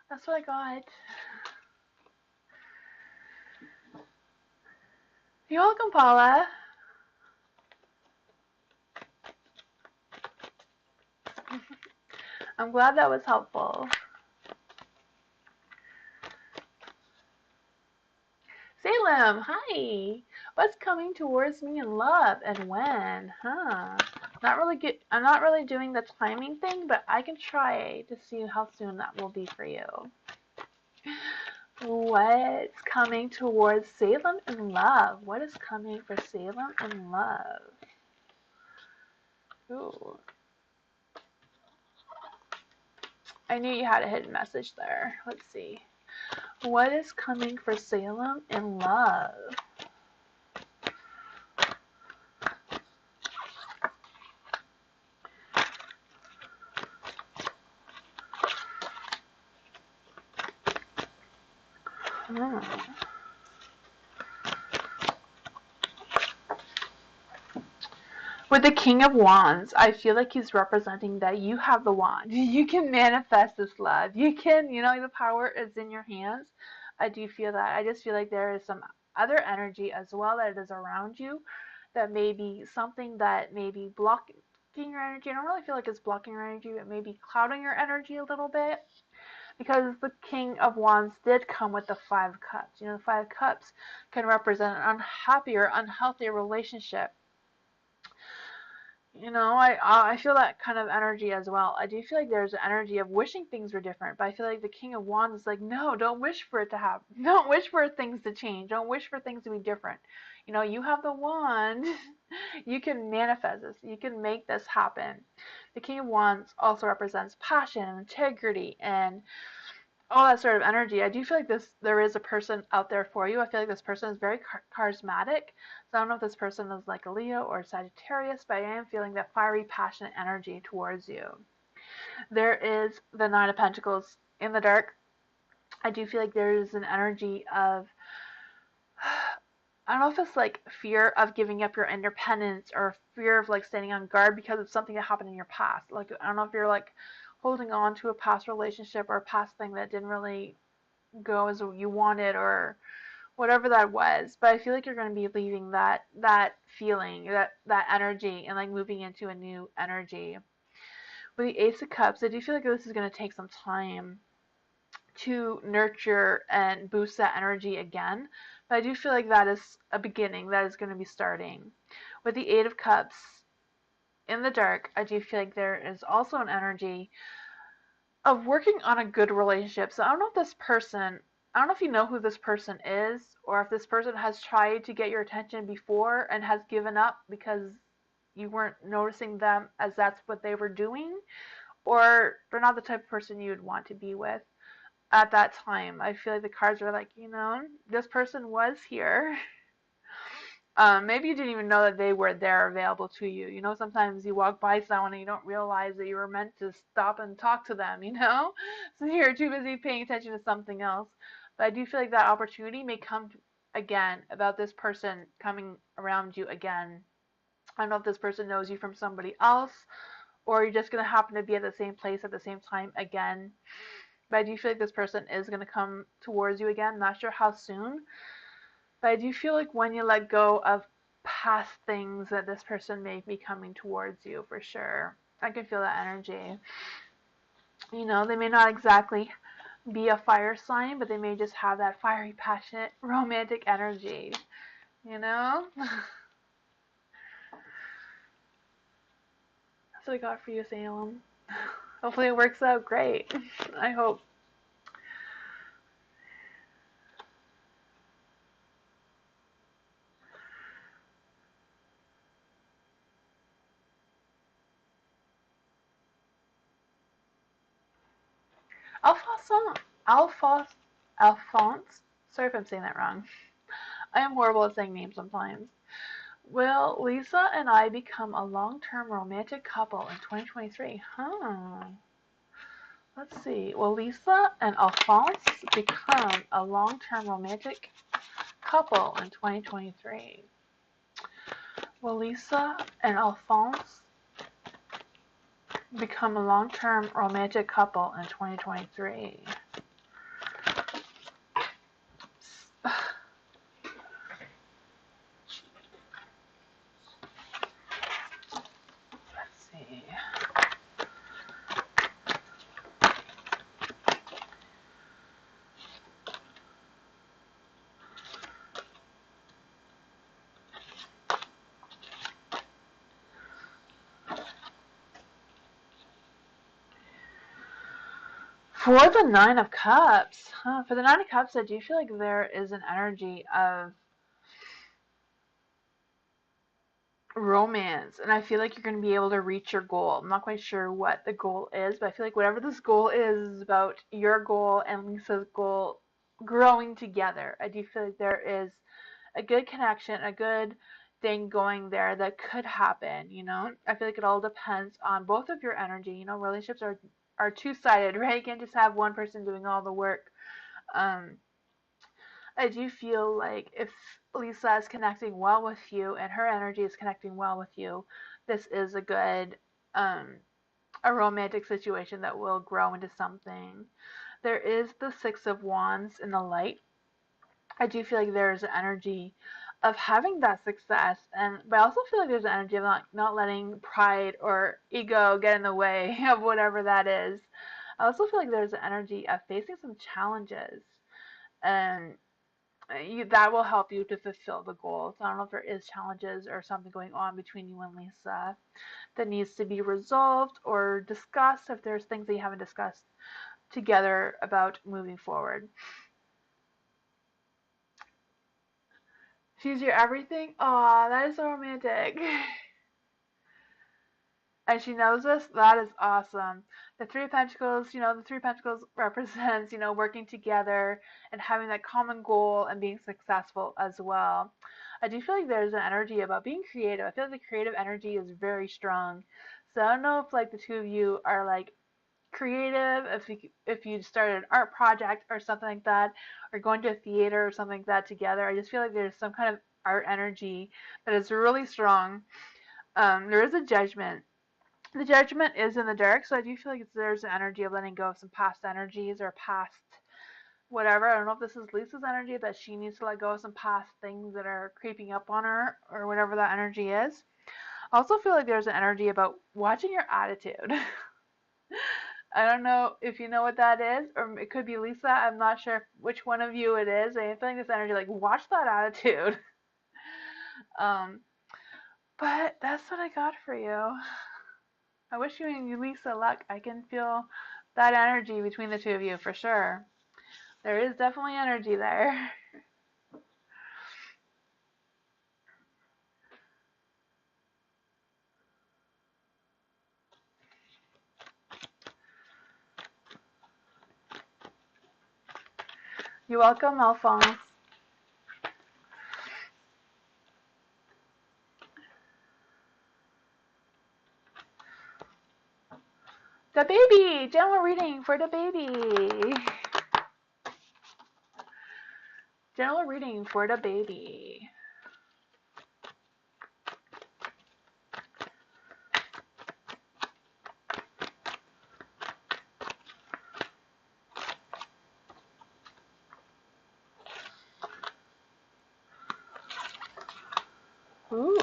That's what I got. You're welcome, Paula. I'm glad that was helpful. Salem, hi. What's coming towards me in love and when? I'm not really doing the timing thing, but I can try to see how soon that will be for you. What's coming towards Salem in love? What is coming for Salem in love? Ooh. I knew you had a hidden message there. Let's see. What is coming for Salem in love? Hmm. With the King of Wands, I feel like he's representing that you have the wand. You can manifest this love. You can, the power is in your hands. I do feel that. I just feel like there is some other energy as well that is around you that may be something that may be blocking your energy. I don't really feel like it's blocking your energy. It may be clouding your energy a little bit because the King of Wands did come with the Five of Cups. The Five of Cups can represent an unhappy or unhealthy relationship. I feel that kind of energy as well. I do feel like there's an energy of wishing things were different, but I feel like the King of Wands is like, no, don't wish for it to happen. Don't wish for things to change. Don't wish for things to be different. You have the wand. You can manifest this. You can make this happen. The King of Wands also represents passion, integrity, and all that sort of energy. I do feel like there is a person out there for you. I feel like this person is very charismatic. So I don't know if this person is like a Leo or Sagittarius, but I am feeling that fiery, passionate energy towards you. There is the Nine of Pentacles in the dark. I do feel like there is an energy of, I don't know if it's like fear of giving up your independence or fear of like standing on guard because of something that happened in your past. Like, I don't know if you're like holding on to a past relationship or a past thing that didn't really go as you wanted or whatever that was. But I feel like you're going to be leaving that feeling, that energy, and like moving into a new energy. With the Ace of Cups, I do feel like this is going to take some time to nurture and boost that energy again. But I do feel like that is a beginning that is going to be starting. With the Eight of Cups in the dark, I do feel like there is also an energy of working on a good relationship. So I don't know if this person, I don't know if you know who this person is, or if this person has tried to get your attention before and has given up because you weren't noticing them as that's what they were doing, or they're not the type of person you would want to be with at that time. I feel like the cards are like, this person was here. Maybe you didn't even know that they were there available to you. Sometimes you walk by someone and you don't realize that you were meant to stop and talk to them. So you're too busy paying attention to something else. But I do feel like that opportunity may come again about this person coming around you again. I don't know if this person knows you from somebody else or you're just going to happen to be at the same place at the same time again. But I do feel like this person is going to come towards you again. Not sure how soon. But I do feel like when you let go of past things that this person may be coming towards you for sure. I can feel that energy. They may not exactly be a fire sign, but they may just have that fiery, passionate, romantic energy. That's what I got for you, Salem. Hopefully it works out great. I hope. Alphonse, Alphonse, Alphonse. Sorry if I'm saying that wrong. I am horrible at saying names sometimes. Will Lisa and I become a long-term romantic couple in 2023? Let's see. Will Lisa and Alphonse become a long-term romantic couple in 2023? Will Lisa and Alphonse become a long-term romantic couple in 2023? Let's see. For the Nine of Cups, for the Nine of Cups, I do feel like there is an energy of romance, and I feel like you're going to be able to reach your goal. I'm not quite sure what the goal is, but I feel like whatever this goal is about your goal and Lisa's goal growing together. I do feel like there is a good connection, a good thing going there that could happen, you know? I feel like it all depends on both of your energy. You know, relationships are two-sided, right? You can't just have one person doing all the work. Um, I do feel like if Lisa is connecting well with you and her energy is connecting well with you, this is a good um a romantic situation that will grow into something. There is the Six of Wands in the light. I do feel like there's an energy of having that success, and but I also feel like there's an energy of not letting pride or ego get in the way of whatever that is. I also feel like there's an energy of facing some challenges, and that will help you to fulfill the goals. I don't know if there is challenges or something going on between you and Lisa that needs to be resolved or discussed if there's things that you haven't discussed together about moving forward. She's your everything? Aw, that is so romantic. And she knows this? That is awesome. The Three of Pentacles, you know, the Three of Pentacles represents, you know, working together and having that common goal and being successful as well. I do feel like there's an energy about being creative. I feel like the creative energy is very strong. So I don't know if like the two of you are like creative, if you started an art project or something like that, or going to a theater or something like that together. I just feel like there's some kind of art energy that is really strong. There is a judgment. The judgment is in the dark, so I do feel like there's an energy of letting go of some past energies or past whatever. I don't know if this is Lisa's energy that she needs to let go of some past things that are creeping up on her or whatever that energy is. I also feel like there's an energy about watching your attitude. I don't know if you know what that is, or it could be Lisa. I'm not sure which one of you it is. I'm feeling this energy like, watch that attitude. um, but that's what I got for you. I wish you and Lisa luck. I can feel that energy between the two of you for sure. There is definitely energy there. You're welcome, Alphonse. The baby! General reading for the baby. General reading for the baby. Ooh.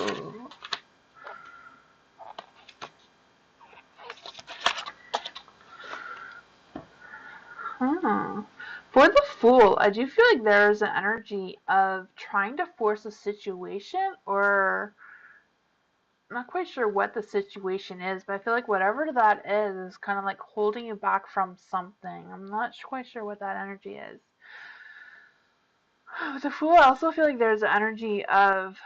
Hmm. For the Fool, I do feel like there's an energy of trying to force a situation, or I'm not quite sure what the situation is, but I feel like whatever that is kind of like holding you back from something. I'm not quite sure what that energy is. With the Fool, I also feel like there's an energy of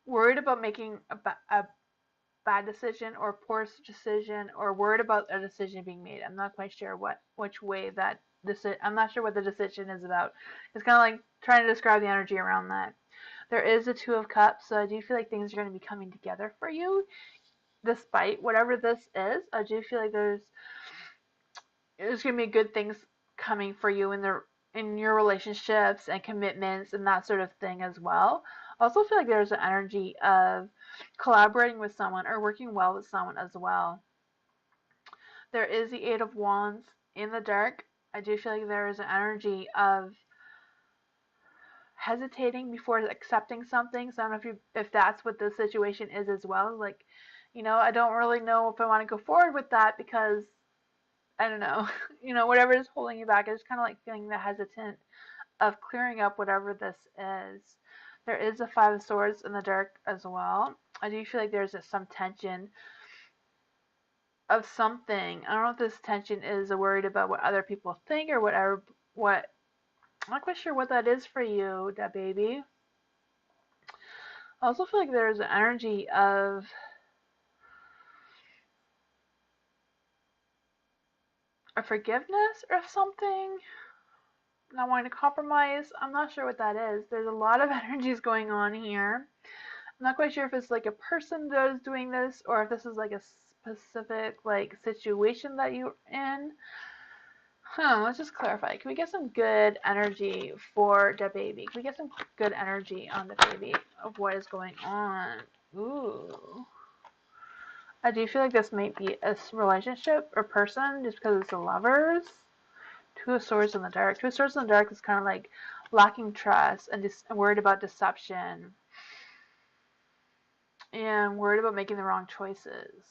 worried about making a bad decision or poor decision, or worried about a decision being made. I'm not quite sure which way that I'm not sure what the decision is about. It's kind of like trying to describe the energy around that. There is a Two of Cups, so I do feel like things are going to be coming together for you despite whatever this is. I do feel like there's going to be good things coming for you in your relationships and commitments and that sort of thing as well. I also feel like there's an energy of collaborating with someone or working well with someone as well. There is the Eight of Wands in the dark. I do feel like there is an energy of hesitating before accepting something. So I don't know if that's what the situation is as well. Like, I don't really know if I want to go forward with that because I don't know, whatever is holding you back. I just kind of like feeling the hesitant of clearing up whatever this is. There is a Five of Swords in the dark as well. I do feel like there's some tension of something. I don't know if this tension is worried about what other people think or whatever. I'm not quite sure what that is for you, that baby. I also feel like there's an energy of a forgiveness or something. Not wanting to compromise. I'm not sure what that is. There's a lot of energies going on here. I'm not quite sure if it's like a person that is doing this or if this is like a specific like situation that you're in. Let's just clarify. Can we get some good energy for the baby? Can we get some good energy on the baby of what is going on? Ooh. I do feel like this might be a relationship or person just because it's the lovers. Two of Swords in the dark. Two of Swords in the dark is kind of like lacking trust and just worried about deception and worried about making the wrong choices.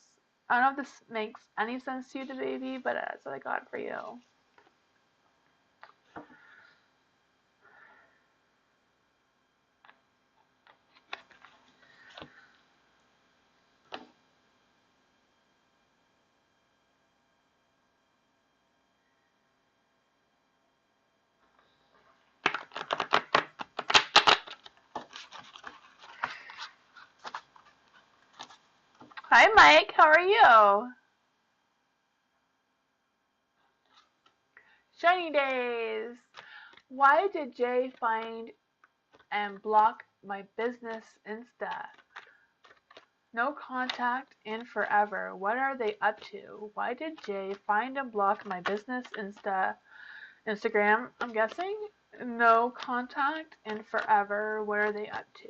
I don't know if this makes any sense to you, the baby, but that's what I got for you. Hi, Mike. How are you? Shiny days. Why did Jay find and block my business Insta? No contact in forever. What are they up to? Why did Jay find and block my business Instagram, I'm guessing? No contact in forever. What are they up to?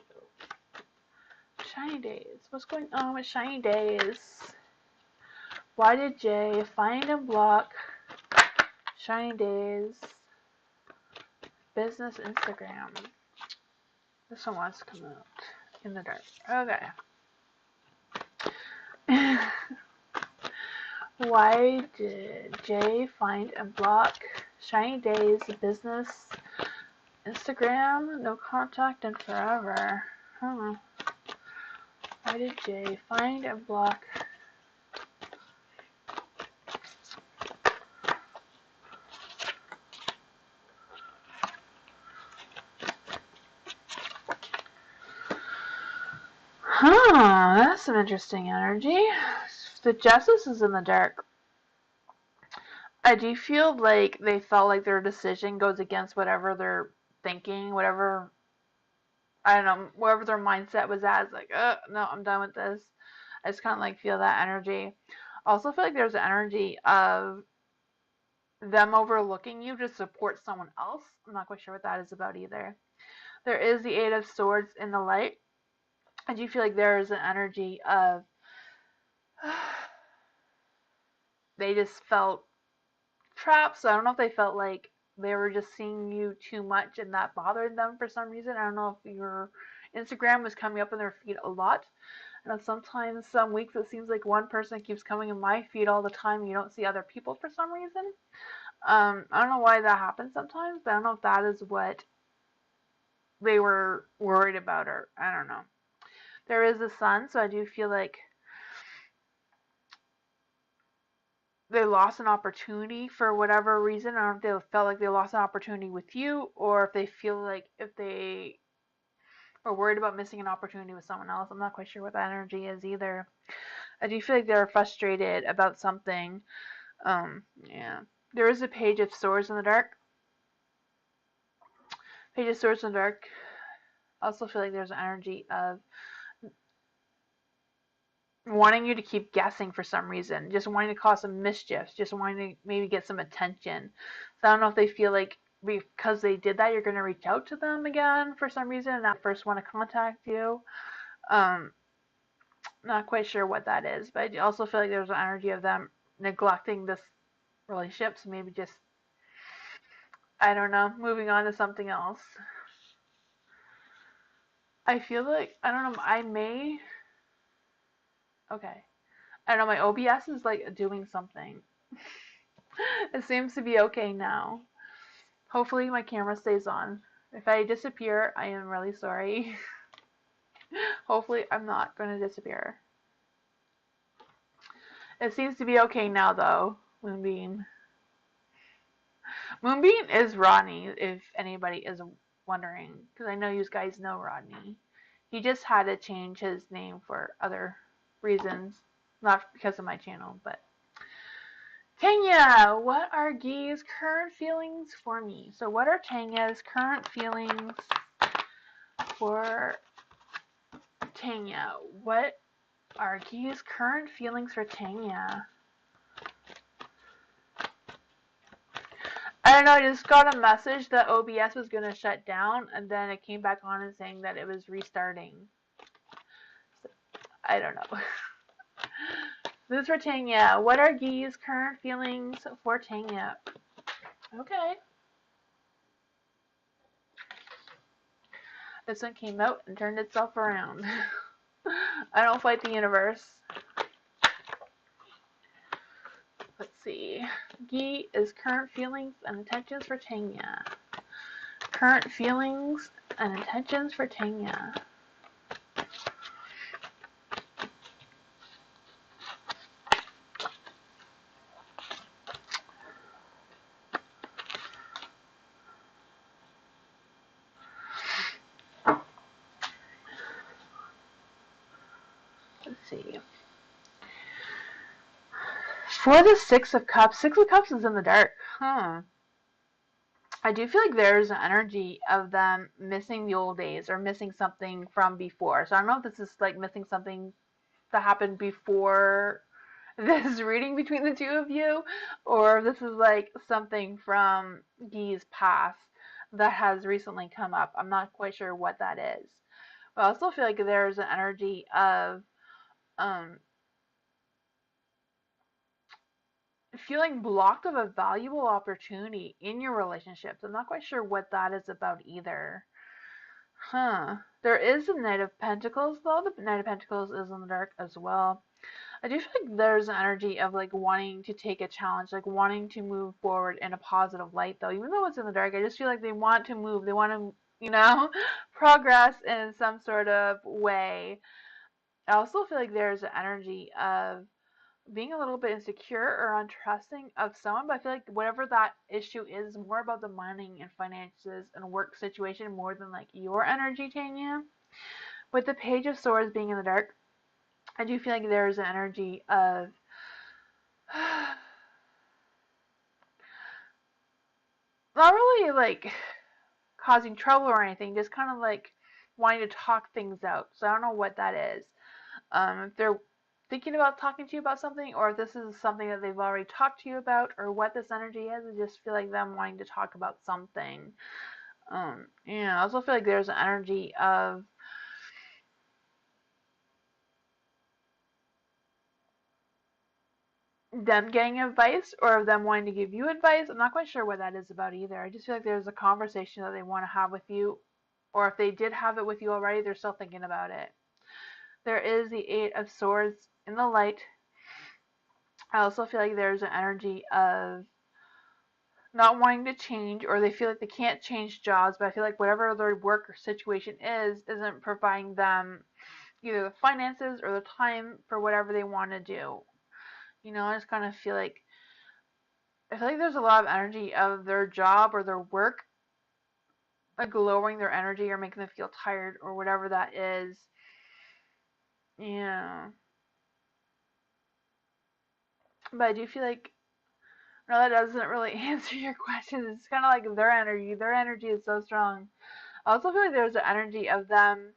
Shiny days. What's going on with shiny days? Why did Jay find and block shiny days business Instagram? This one wants to come out in the dark. Okay. Why did Jay find and block shiny days business Instagram? No contact in forever. Why did Jay find and block that's some interesting energy. The Justice is in the dark. I do feel like they felt like their decision goes against whatever they're thinking, whatever, I don't know, wherever their mindset was at. It's like, no, I'm done with this. I just kind of like feel that energy. I also feel like there's an energy of them overlooking you to support someone else. I'm not quite sure what that is about either. There is the Eight of Swords in the light. I do feel like there is an energy of they just felt trapped. So I don't know if they felt like they were just seeing you too much and that bothered them for some reason. I don't know if your Instagram was coming up in their feed a lot. And sometimes some weeks it seems like one person keeps coming in my feed all the time and you don't see other people for some reason. I don't know why that happens sometimes, but I don't know if that is what they were worried about or I don't know. There is the sun, so I do feel like they lost an opportunity for whatever reason. I don't know if they felt like they lost an opportunity with you or if they feel like if they are worried about missing an opportunity with someone else. I'm not quite sure what that energy is either. I do feel like they're frustrated about something. Yeah. There is a Page of Swords in the dark. Page of Swords in the dark. I also feel like there's an energy of wanting you to keep guessing for some reason, just wanting to cause some mischief, just wanting to maybe get some attention. So I don't know if they feel like because they did that, you're going to reach out to them again for some reason and not first want to contact you. Um, not quite sure what that is, but I also feel like there's an energy of them neglecting this relationship, so maybe just, I don't know, moving on to something else. I feel like, I don't know, okay. I don't know, my OBS is like doing something. It seems to be okay now. Hopefully my camera stays on. If I disappear, I am really sorry. Hopefully I'm not going to disappear. It seems to be okay now though, Moonbeam. Moonbeam is Rodney, if anybody is wondering, because I know you guys know Rodney. He just had to change his name for other reasons, not because of my channel, but Tanya, what are Guy's current feelings for me? So what are Tanya's current feelings for Tanya? What are Guy's current feelings for Tanya? I don't know, I just got a message that OBS was going to shut down, and then it came back on and saying that it was restarting. So, I don't know. This is for Tanya. What are Guy's current feelings for Tanya? Okay. This one came out and turned itself around. I don't fight the universe. Let's see. Guy is current feelings and intentions for Tanya. Current feelings and intentions for Tanya. Let's see. For the Six of Cups is in the dark. Huh. I do feel like there's an energy of them missing the old days or missing something from before. So I don't know if this is like missing something that happened before this reading between the two of you, or if this is like something from Guy's past that has recently come up. I'm not quite sure what that is. But I also feel like there's an energy of um, feeling blocked of a valuable opportunity in your relationships. I'm not quite sure what that is about either. Huh. There is the Knight of Pentacles, though. The Knight of Pentacles is in the dark as well. I do feel like there's an energy of like wanting to take a challenge, like wanting to move forward in a positive light, though. Even though it's in the dark, I just feel like they want to move. They want to, progress in some sort of way. I also feel like there's an energy of being a little bit insecure or untrusting of someone, but I feel like whatever that issue is more about the money and finances and work situation more than like your energy, Tanya. With the Page of Swords being in the dark, I do feel like there's an energy of not really like causing trouble or anything, just kind of like wanting to talk things out. So I don't know what that is. If they're thinking about talking to you about something, or if this is something that they've already talked to you about, or what this energy is, I just feel like them wanting to talk about something. I also feel like there's an energy of them getting advice or of them wanting to give you advice. I'm not quite sure what that is about either. I just feel like there's a conversation that they want to have with you, or if they did have it with you already, they're still thinking about it. There is the Eight of Swords in the light. I also feel like there's an energy of not wanting to change, or they feel like they can't change jobs, but I feel like whatever their work or situation is isn't providing them either the finances or the time for whatever they want to do. I just kind of feel like there's a lot of energy of their job or their work like lowering their energy or making them feel tired or whatever that is. Yeah. But I do feel like no, that doesn't really answer your question. It's kind of like their energy. Their energy is so strong. I also feel like there's an energy of them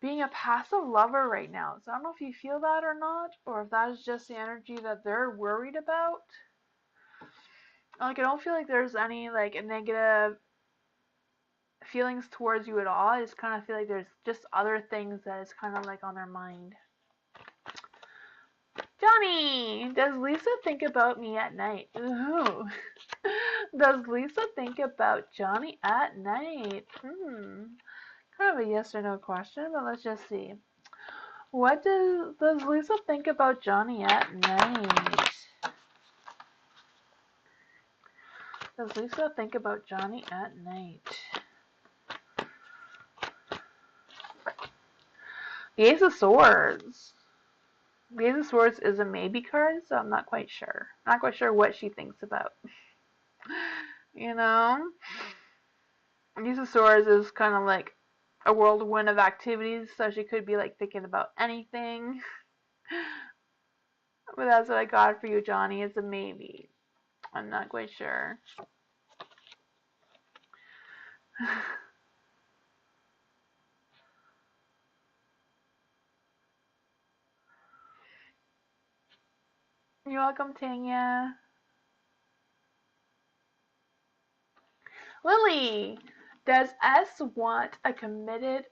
being a passive lover right now. So I don't know if you feel that or not, or if that is just the energy that they're worried about. Like I don't feel like there's any like negative feelings towards you at all. I just kind of feel like there's just other things that is kind of like on their mind. Johnny, does Lisa think about me at night? Ooh. Does Lisa think about Johnny at night? Kind of a yes or no question, but let's just see. What does Lisa think about Johnny at night? Does Lisa think about Johnny at night? The Ace of Swords. The Ace of Swords is a maybe card, so I'm not quite sure. Not quite sure what she thinks about. you know? Ace of Swords is kind of like a whirlwind of activities, so she could be like thinking about anything. But that's what I got for you, Johnny. It's a maybe. I'm not quite sure. You're welcome, Tanya. Lily, does S want a commitment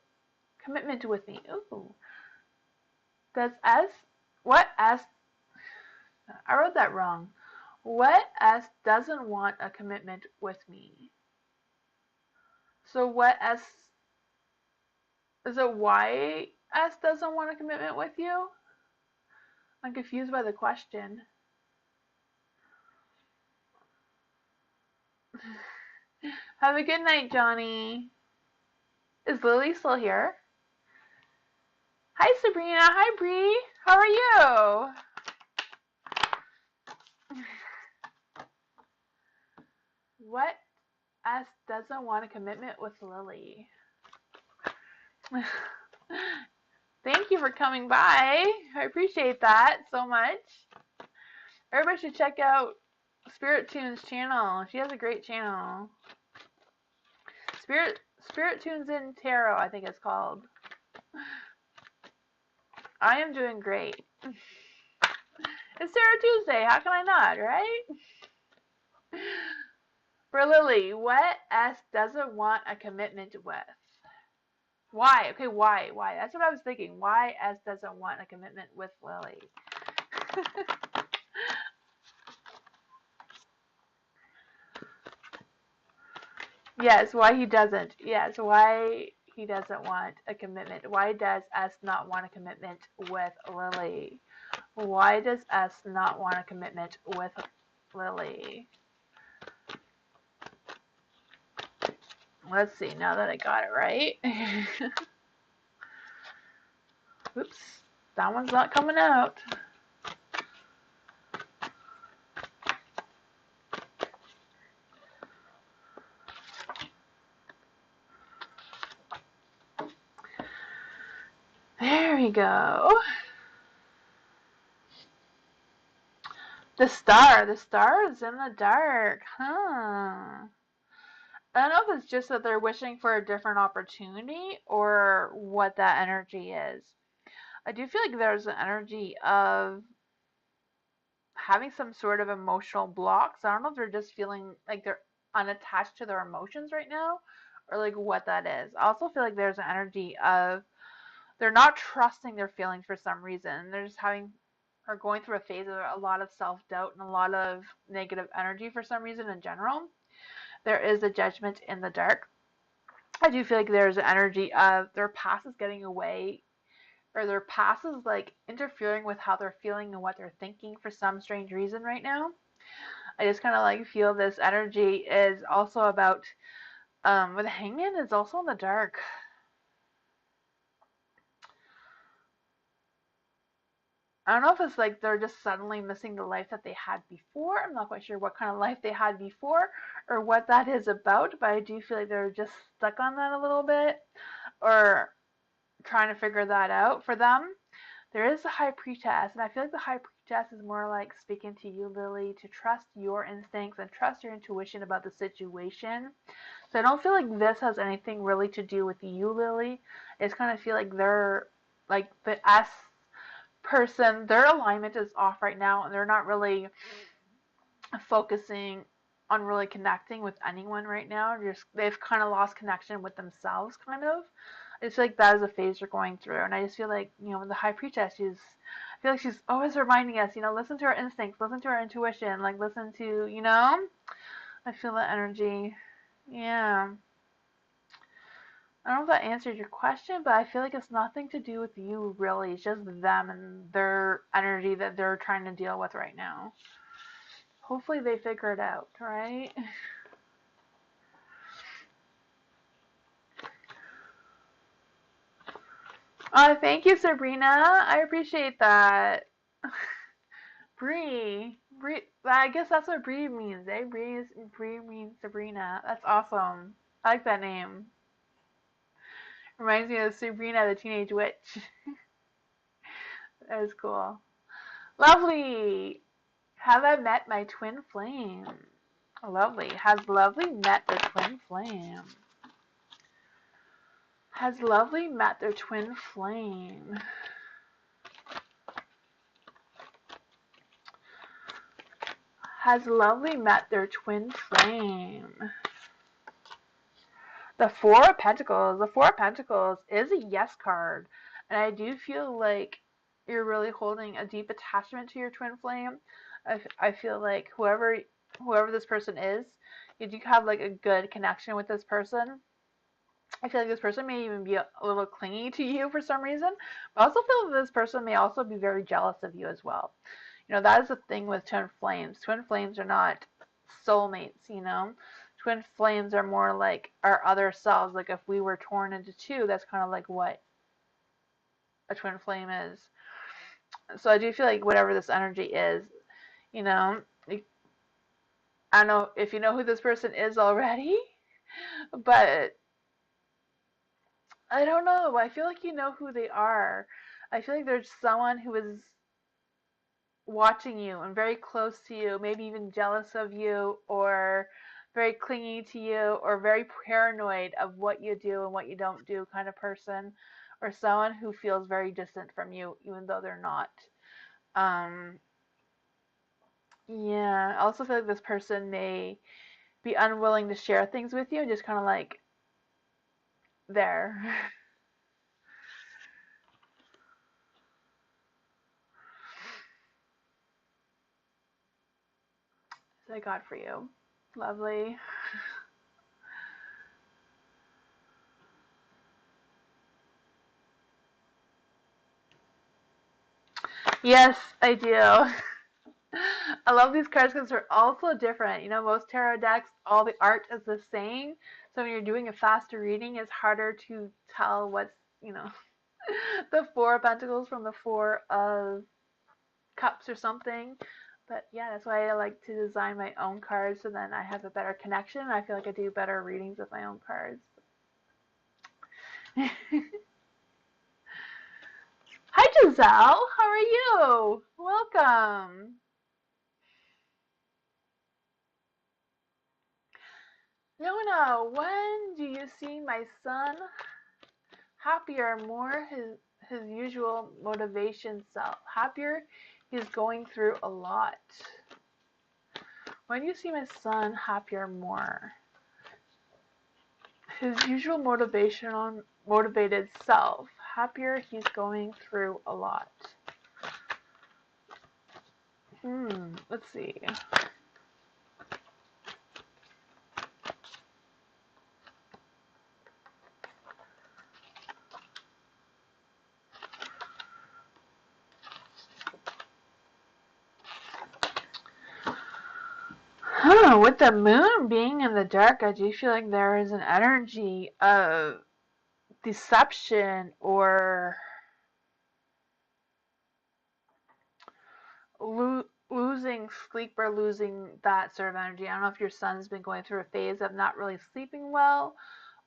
with me? Ooh. Does S what S I wrote that wrong. What S doesn't want a commitment with me? So what S is it why S doesn't want a commitment with you? I'm confused by the question. Have a good night, Johnny. Is Lily still here? Hi, Sabrina. Hi, Bree. How are you? What S doesn't want a commitment with Lily? Thank you for coming by. I appreciate that so much. Everybody should check out Spirit Tunes channel. She has a great channel. Spirit Tunes in Tarot, I think it's called. I am doing great. It's Tarot Tuesday. How can I not, right? For Lily, what S doesn't want a commitment with? Why? Okay, why? Why? That's what I was thinking. Why S doesn't want a commitment with Lily? Yes, why he doesn't. Yes, why he doesn't want a commitment. Why does S not want a commitment with Lily? Why does S not want a commitment with Lily? Let's see, now that I got it right. Oops, that one's not coming out. There we go. The star is in the dark, huh? I don't know if it's just that they're wishing for a different opportunity or what that energy is. I do feel like there's an energy of having some sort of emotional blocks. I don't know if they're just feeling like they're unattached to their emotions right now or like what that is. I also feel like there's an energy of they're not trusting their feelings for some reason. They're just having or going through a phase of a lot of self-doubt and a lot of negative energy for some reason in general. There is a judgment in the dark. I do feel like there's an energy of their past is getting away or their past is like interfering with how they're feeling and what they're thinking for some strange reason right now. I just kind of like feel this energy is also about with the hangman is also in the dark. I don't know if it's like they're just suddenly missing the life that they had before. I'm not quite sure what kind of life they had before or what that is about, but I do feel like they're just stuck on that a little bit or trying to figure that out for them. There is the high priestess, and I feel like the high priestess is more like speaking to you, Lily, to trust your instincts and trust your intuition about the situation. So I don't feel like this has anything really to do with you, Lily. I just kind of feel like they're like the S person, their alignment is off right now, and they're not really focusing on really connecting with anyone right now. They've kind of lost connection with themselves, kind of. I just feel like that is a phase they're going through, and I just feel like the high priestess, I feel like she's always reminding us, listen to our instincts, listen to our intuition, like listen to, I feel that energy. Yeah. I don't know if that answered your question, but I feel like it's nothing to do with you, really. It's just them and their energy that they're trying to deal with right now. Hopefully they figure it out, right? Thank you, Sabrina. I appreciate that. Bree. I guess that's what Bree means, eh? Bree means Sabrina. That's awesome. I like that name. Reminds me of Sabrina the Teenage Witch. That is cool. Lovely. Have I met my twin flame? Lovely. Has Lovely met their twin flame? Has Lovely met their twin flame? Has Lovely met their twin flame? The Four of Pentacles. The Four of Pentacles is a yes card. And I do feel like you're really holding a deep attachment to your twin flame. I feel like whoever this person is, you do have like a good connection with this person. I feel like this person may even be a little clingy to you for some reason. But I also feel that this person may also be very jealous of you as well. You know, that is the thing with twin flames. Twin flames are not soulmates, you know. Twin flames are more like our other selves. Like if we were torn into two, that's kind of like what a twin flame is. So I do feel like whatever this energy is, you know, I don't know if you know who this person is already, but I don't know. I feel like you know who they are. I feel like there's someone who is watching you and very close to you, maybe even jealous of you or very clingy to you or very paranoid of what you do and what you don't do kind of person, or someone who feels very distant from you even though they're not. Um, yeah, I also feel like this person may be unwilling to share things with you and just kind of like there. So I got for you. Lovely. Yes, I do. I love these cards because they're all so different. You know, most tarot decks, all the art is the same. So when you're doing a faster reading, it's harder to tell what's, you know, the Four of Pentacles from the Four of Cups or something. But yeah, that's why I like to design my own cards so then I have a better connection. I feel like I do better readings with my own cards. Hi, Giselle. How are you? Welcome. Luna, when do you see my son happier, more his usual motivation self? Happier, he's going through a lot. When do you see my son happier, more his usual motivated self? Happier, he's going through a lot. Let's see. With the moon being in the dark, I do feel like there is an energy of deception or losing sleep or losing that sort of energy. I don't know if your son's been going through a phase of not really sleeping well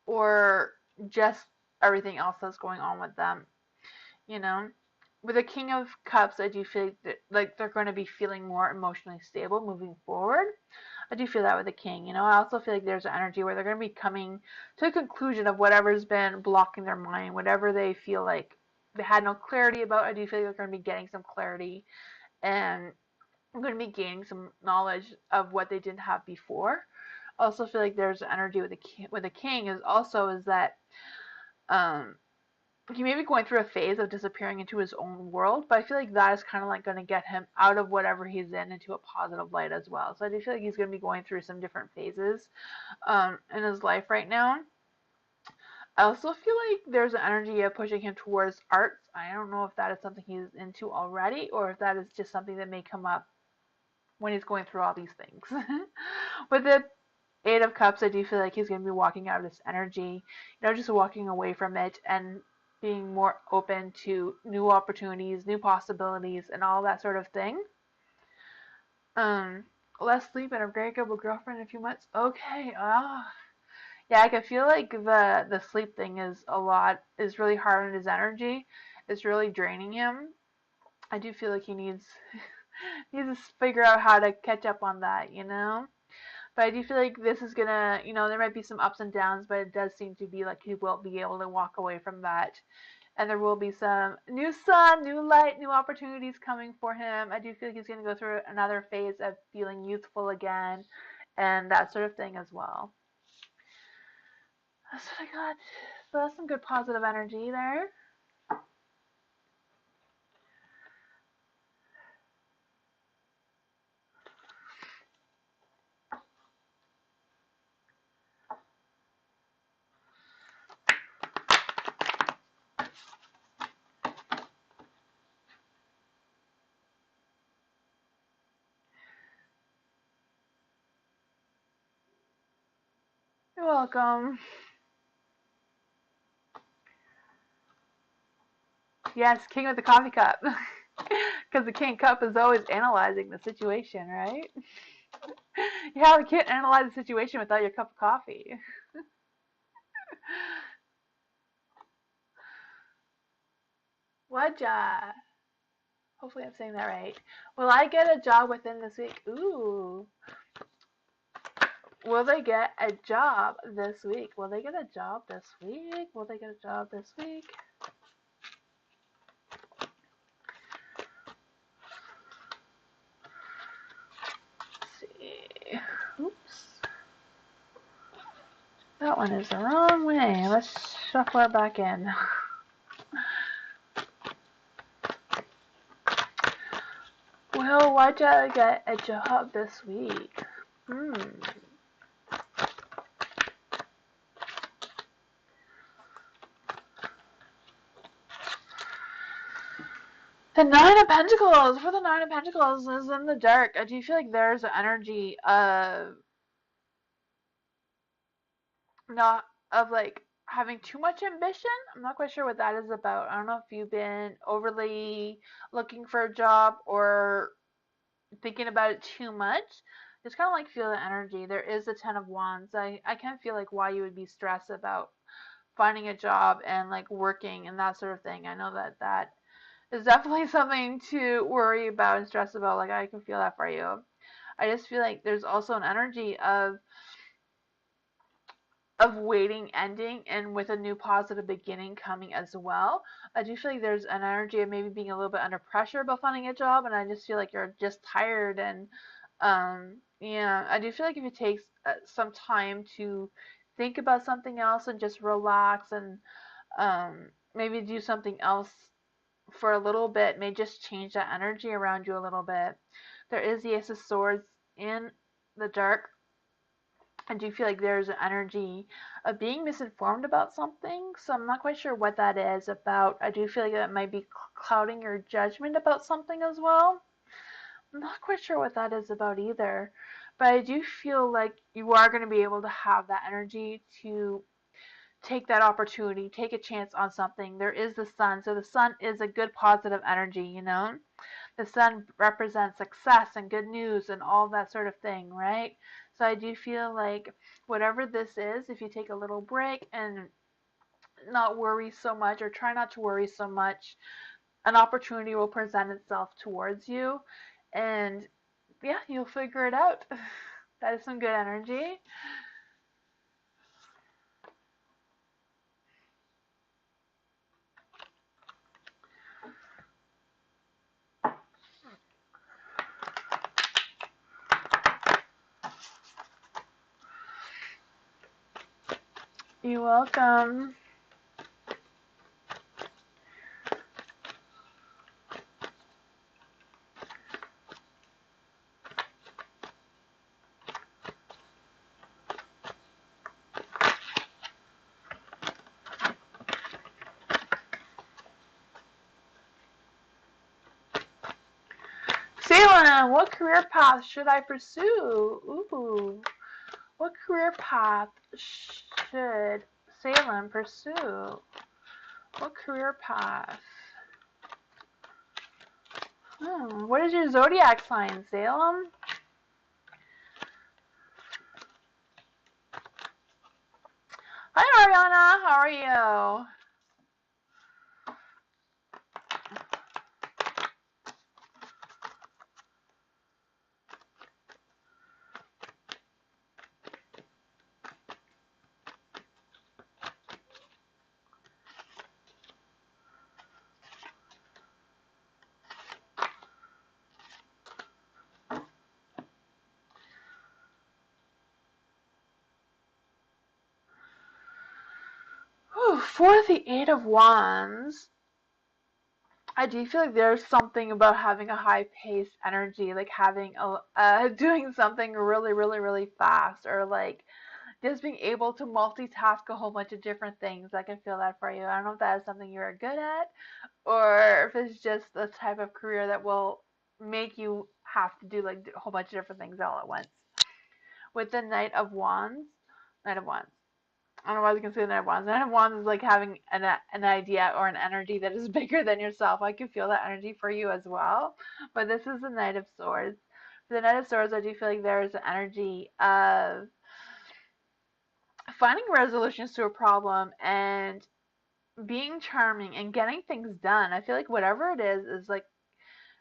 or just everything else that's going on with them, you know? With the King of Cups, I do feel like they're going to be feeling more emotionally stable moving forward. I do feel that with the King, you know? I also feel like there's an energy where they're going to be coming to a conclusion of whatever's been blocking their mind, whatever they feel like they had no clarity about. I do feel like they're going to be getting some clarity and I'm going to be gaining some knowledge of what they didn't have before. I also feel like there's energy with the king is that um, he may be going through a phase of disappearing into his own world, but I feel like that is kind of like going to get him out of whatever he's in into a positive light as well. So I do feel like he's going to be going through some different phases in his life right now. I also feel like there's an energy of pushing him towards arts. I don't know if that is something he's into already or if that is just something that may come up when he's going through all these things. With the Eight of Cups, I do feel like he's going to be walking out of this energy, just walking away from it and being more open to new opportunities, new possibilities, and all that sort of thing. Um, Less sleep and a breakup girlfriend in a few months. Okay. Yeah, I can feel like the sleep thing is really hard on his energy. It's really draining him. I do feel like he needs needs to figure out how to catch up on that, But I do feel like this is gonna, there might be some ups and downs, but it does seem to be like he will be able to walk away from that. And there will be some new sun, new light, new opportunities coming for him. I do feel like he's gonna go through another phase of feeling youthful again and that sort of thing as well. That's what I got. So that's some good positive energy there. You're welcome. Yes, king with the coffee cup. Because the king cup is always analyzing the situation, right? Yeah, we can't analyze the situation without your cup of coffee. What job? Hopefully I'm saying that right. Will I get a job within this week? Ooh. Will they get a job this week? Will they get a job this week? Will they get a job this week? Let's see. Oops. That one is the wrong way. Let's shuffle it back in. Will Wajah get a job this week? The Nine of Pentacles, for the Nine of Pentacles, is in the dark. I do feel like there's an energy of not of like having too much ambition. I'm not quite sure what that is about. I don't know if you've been overly looking for a job or thinking about it too much. Just kind of like feel the energy. There is a Ten of Wands. I kind of feel like why you would be stressed about finding a job and like working and that sort of thing. I know that is definitely something to worry about and stress about. Like I can feel that for you. I just feel like there's also an energy of waiting ending and with a new positive beginning coming as well. I do feel like there's an energy of maybe being a little bit under pressure about finding a job, and I just feel like you're just tired and yeah, I do feel like if you take some time to think about something else and just relax and maybe do something else for a little bit may just change that energy around you a little bit. There is the Ace of Swords in the dark. I do feel like there's an energy of being misinformed about something, so I'm not quite sure what that is about. I do feel like that might be clouding your judgment about something as well. I'm not quite sure what that is about either, but I do feel like you are going to be able to have that energy to take that opportunity, take a chance on something. There is the sun, so the sun is a good positive energy. The sun represents success and good news and all that sort of thing, right? So I do feel like whatever this is, if you take a little break and not worry so much or try not to worry so much, an opportunity will present itself towards you and yeah, you'll figure it out. That is some good energy. You're welcome. Salem, what career path should I pursue? Ooh. What career path should Salem pursue? What career path? What is your zodiac sign, Salem? Hi, Ariana. How are you? For the Eight of Wands, I do feel like there's something about having a high-paced energy, like having doing something really, really, really fast, or like just being able to multitask a whole bunch of different things. I can feel that for you. I don't know if that is something you're good at, or if it's just the type of career that will make you have to do like a whole bunch of different things all at once. With the Knight of Wands. I don't know why I was gonna say the Knight of Wands. The Knight of Wands is like having an idea or an energy that is bigger than yourself. I can feel that energy for you as well. But this is the Knight of Swords. For the Knight of Swords, I do feel like there is an energy of finding resolutions to a problem and being charming and getting things done. I feel like whatever it is like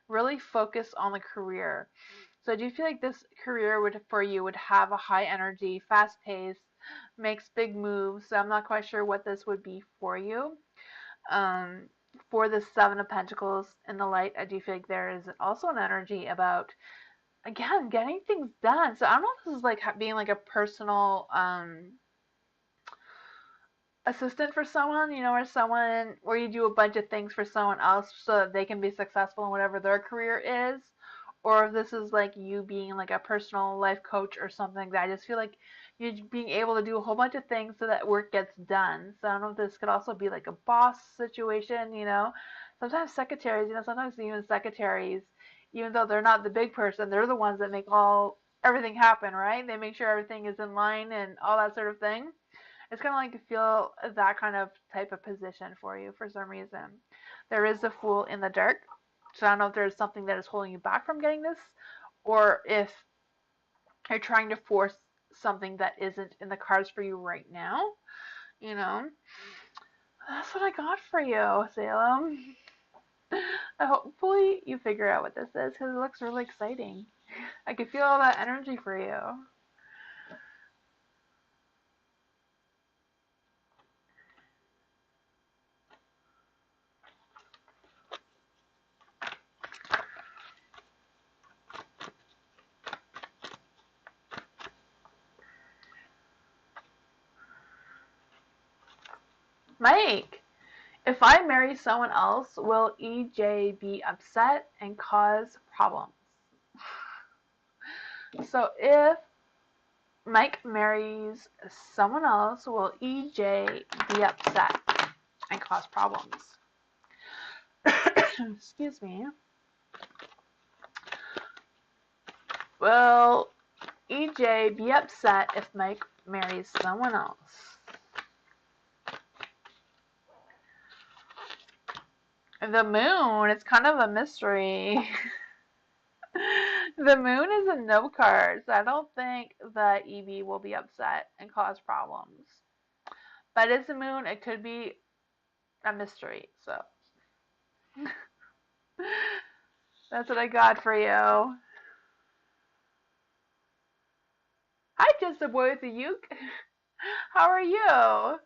really focus on the career. So I do feel like this career would for you would have a high energy, fast pace, makes big moves. So I'm not quite sure what this would be for you. Um, for the Seven of Pentacles in the light, I do feel like there is also an energy about again getting things done. So I don't know if this is like being like a personal assistant for someone, or someone where you do a bunch of things for someone else so that they can be successful in whatever their career is, or if this is like you being like a personal life coach or something like that. I just feel like you being able to do a whole bunch of things so that work gets done. So I don't know if this could also be like a boss situation. Sometimes secretaries, sometimes even secretaries, even though they're not the big person, they're the ones that make everything happen, right? They make sure everything is in line and all that sort of thing. It's kind of like to feel that kind of type of position for you for some reason. There is a Fool in the dark. So I don't know if there's something that is holding you back from getting this, or if you're trying to force something that isn't in the cards for you right now. You know, that's what I got for you, Salem. Hopefully you figure out what this is because it looks really exciting. I can feel all that energy for you. Mike, if I marry someone else, will EJ be upset and cause problems? So if Mike marries someone else, will EJ be upset and cause problems? Excuse me. Will EJ be upset if Mike marries someone else? The moon, it's kind of a mystery. The moon is a no card, so I don't think that EB will be upset and cause problems. But it's the moon, it could be a mystery, so that's what I got for you. Hi, just a boy with a uke. How are you?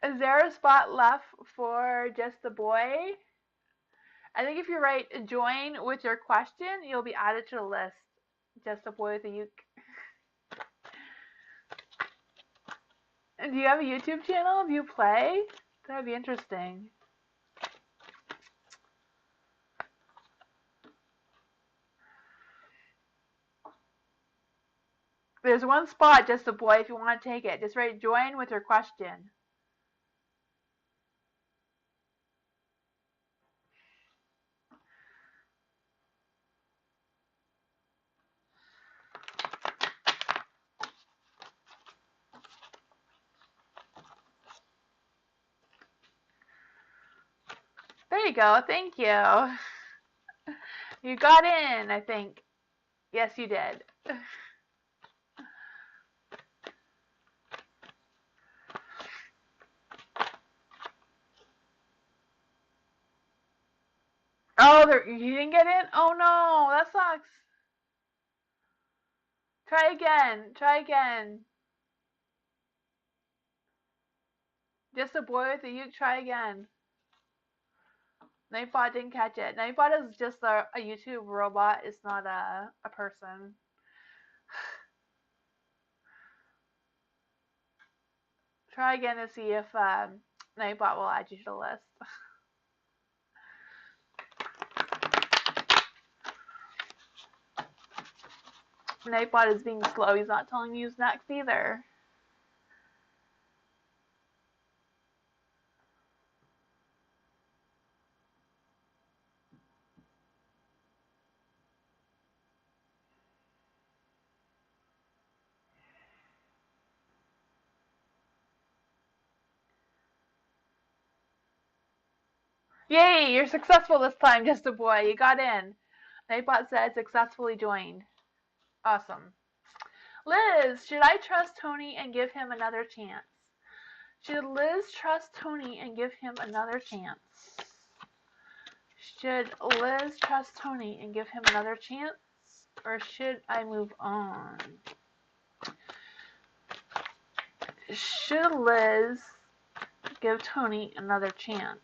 Is there a spot left for just a boy? I think if you write join with your question, you'll be added to the list. Just a boy with a uke. And do you have a YouTube channel? Do you play? That'd be interesting. There's one spot, just a boy, if you want to take it. Just write join with your question. There you go. Thank you. You got in, I think. Yes, you did. Oh, you didn't get in? Oh no, that sucks. Try again. Try again. Just a boy with a uke. Try again. Nightbot didn't catch it. Nightbot is just a YouTube robot. It's not a person. Try again to see if Nightbot will add you to the list. Nightbot is being slow. He's not telling me who's next either. Yay, you're successful this time, just a boy. You got in. Nightbot said successfully joined. Awesome. Liz, should I trust Tony and give him another chance? Should Liz trust Tony and give him another chance? Should Liz trust Tony and give him another chance? Or should I move on? Should Liz give Tony another chance?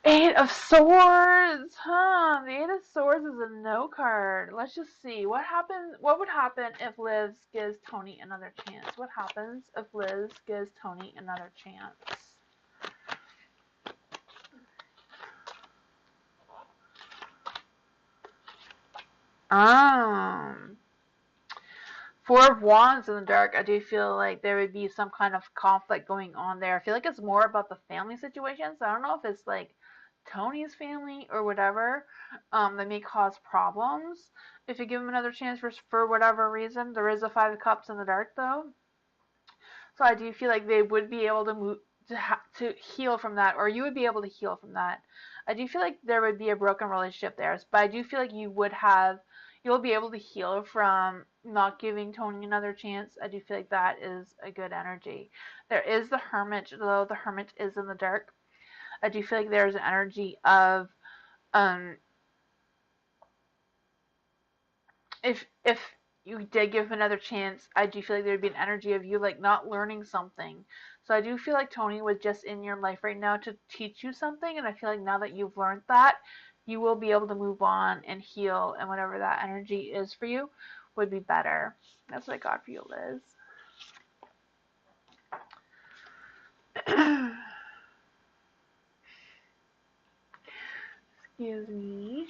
Eight of Swords, huh? The Eight of Swords is a no card. Let's just see what happens. What would happen if Liz gives Tony another chance? What happens if Liz gives Tony another chance? Four of Wands in the dark. I do feel like there would be some kind of conflict going on there. I feel like it's more about the family situation. So I don't know if it's like Tony's family or whatever that may cause problems if you give him another chance for whatever reason. There is a Five of Cups in the dark though, so I do feel like they would be able to move to heal from that, or you would be able to heal from that. I do feel like there would be a broken relationship there, but I do feel like you'll be able to heal from not giving Tony another chance. I do feel like that is a good energy. There is the Hermit, though the Hermit is in the dark. I do feel like there's an energy of if you did give him another chance, I do feel like there'd be an energy of you like not learning something. So I do feel like Tony was just in your life right now to teach you something, and I feel like now that you've learned that, you will be able to move on and heal, and whatever that energy is for you would be better. That's what I got for you, Liz. Excuse me.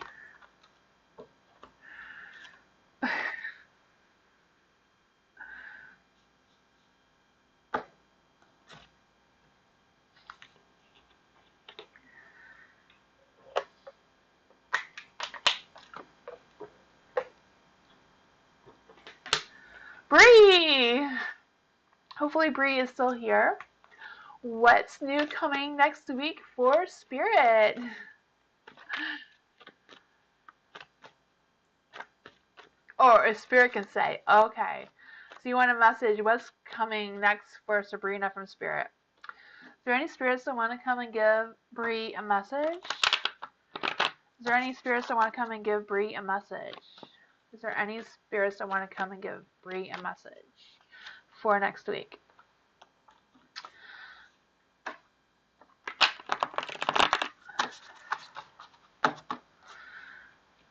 Bree! Hopefully Bree is still here. What's new coming next week for Spirit? Or if Spirit can say, okay. So you want a message, what's coming next for Sabrina from Spirit? Is there any spirits that want to come and give Bree a message? Is there any spirits that want to come and give Bree a message? Is there any spirits that want to come and give Bree a message for next week?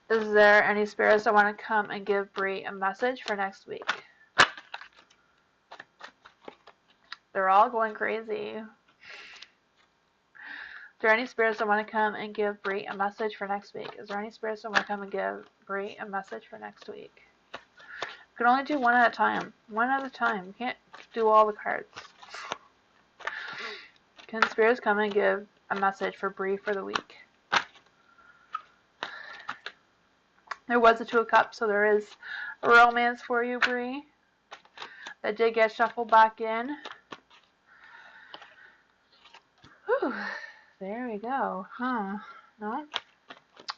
Is there any spirits that want to come and give Bree a message for next week? They're all going crazy. Is there any spirits that want to come and give Bree a message for next week? Is there any spirits that want to come and give Bree a message for next week? You can only do one at a time. One at a time. You can't do all the cards. Can spirits come and give a message for Bree for the week? There was a Two of Cups, so there is a romance for you, Bree. That did get shuffled back in. Whew. There we go. Huh. No?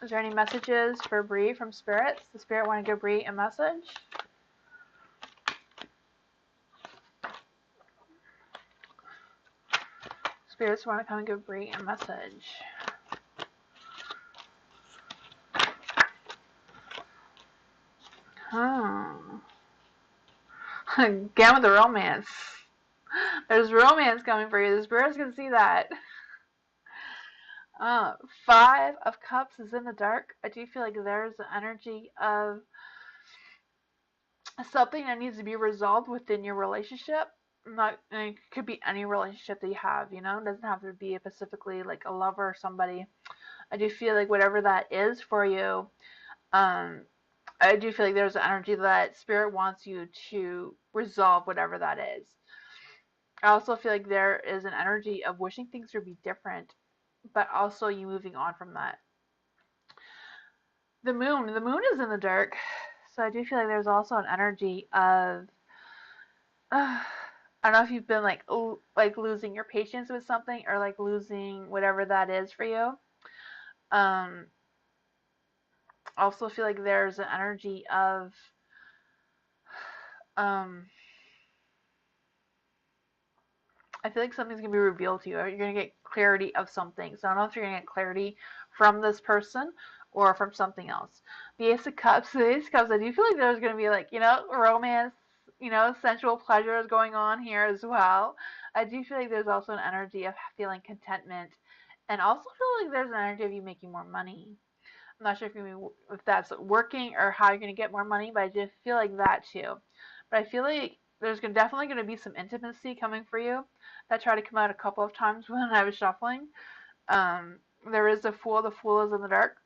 Is there any messages for Bree from spirits? Does Spirit want to give Bree a message? Spirits want to come and give Bree a message. Again with the romance. There's romance coming for you. The spirits can see that. Five of Cups is in the dark. I do feel like there's the energy of something that needs to be resolved within your relationship. Not, and it could be any relationship that you have, you know, it doesn't have to be specifically like a lover or somebody. I do feel like whatever that is for you, um, I do feel like there's an energy that spirit wants you to resolve whatever that is. I also feel like there is an energy of wishing things would be different, but also you moving on from that. The moon is in the dark, so I do feel like there's also an energy of I don't know if you've been like losing your patience with something or like losing whatever that is for you. Um, I also feel like there's an energy of um, I feel like something's gonna be revealed to you, or you're gonna get clarity of something. So I don't know if you're gonna get clarity from this person or from something else. The Ace of Cups, the Ace of Cups, I do feel like there's gonna be like, romance, sensual pleasures going on here as well. I do feel like there's also an energy of feeling contentment, and also feel like there's an energy of you making more money. I'm not sure if that's working or how you're gonna get more money, but I just feel like that too. But I feel like there's definitely going to be some intimacy coming for you. That tried to come out a couple of times when I was shuffling. There is the Fool. The Fool is in the dark.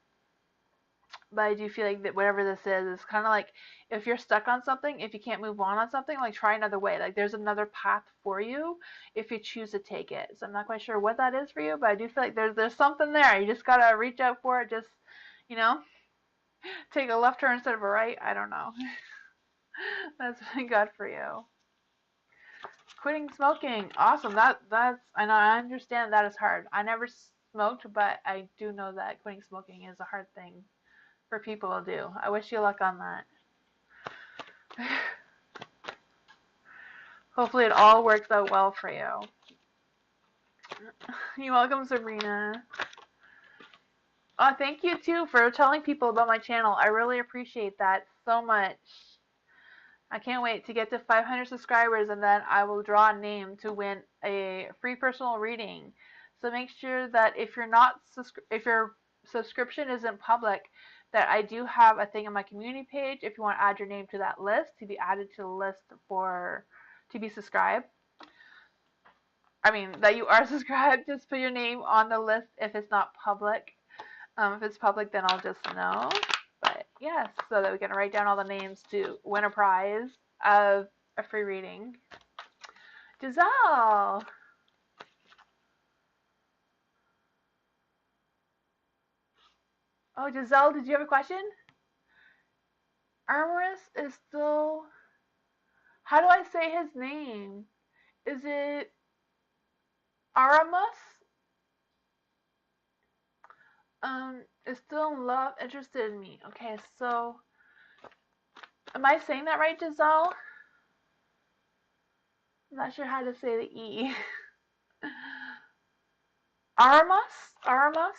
But I do feel like that whatever this is kind of like if you're stuck on something, if you can't move on something, like try another way. Like there's another path for you if you choose to take it. So I'm not quite sure what that is for you, but I do feel like there's something there. You just gotta reach out for it. Just you know, take a left turn instead of a right. I don't know. That's what I got for you. Quitting smoking. Awesome. That's I know I understand that is hard. I never smoked, but I do know that quitting smoking is a hard thing for people to do. I wish you luck on that. Hopefully it all works out well for you. You're welcome, Sabrina. Oh, thank you too for telling people about my channel. I really appreciate that so much. I can't wait to get to 500 subscribers and then I will draw a name to win a free personal reading. So make sure that if your subscription isn't public, that I do have a thing on my community page if you want to add your name to that list to be added to the list for to be subscribed. I mean that you are subscribed. Just put your name on the list if it's not public. If it's public, then I'll just know. But yes, so that we can write down all the names to win a prize of a free reading. Giselle! Oh, Giselle, did you have a question? Armorus is still. How do I say his name? Is it Aramus? Is still in love, interested in me. Okay, so. Am I saying that right, Giselle? I'm not sure how to say the E. Aramus? Aramus?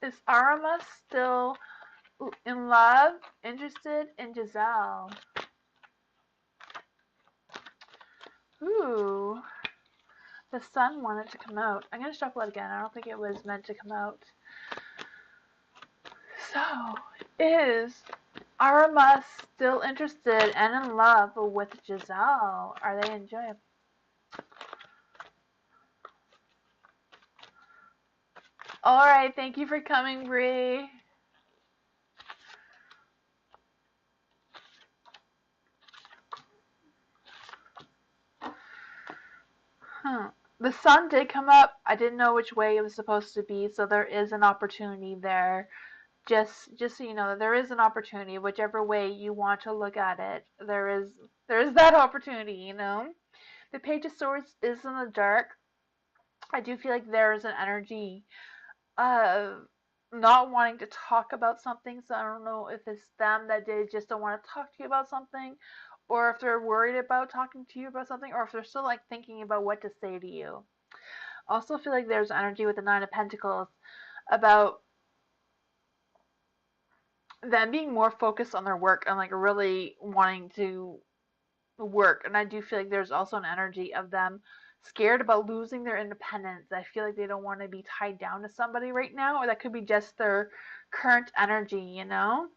Is Aramus still in love, interested in Giselle? Ooh, the sun wanted to come out. I'm going to shuffle it again. I don't think it was meant to come out. So, is Aramus still interested and in love with Giselle? Are they enjoyable? Alright, thank you for coming, Bree. The sun did come up. I didn't know which way it was supposed to be, so there is an opportunity there. Just so you know, there is an opportunity, whichever way you want to look at it. There is that opportunity, you know. The Page of Swords is in the dark. I do feel like there is an energy of not wanting to talk about something. So I don't know if it's them that they just don't want to talk to you about something, or if they're worried about talking to you about something, or if they're still like thinking about what to say to you. Also feel like there's energy with the Nine of Pentacles about them being more focused on their work and like really wanting to work. And I do feel like there's also an energy of them scared about losing their independence. I feel like they don't want to be tied down to somebody right now, or that could be just their current energy, you know?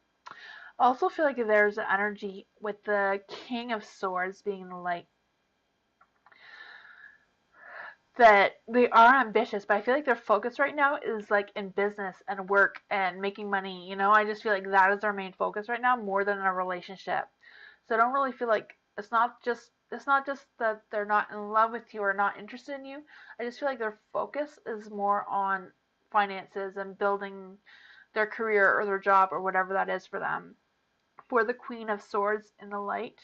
I also feel like there's an energy with the King of Swords being in the light that they are ambitious, but I feel like their focus right now is like in business and work and making money. I just feel like that is their main focus right now more than a relationship. So I don't really feel like it's not just that they're not in love with you or not interested in you. I just feel like their focus is more on finances and building their career or their job or whatever that is for them. For the Queen of Swords in the light,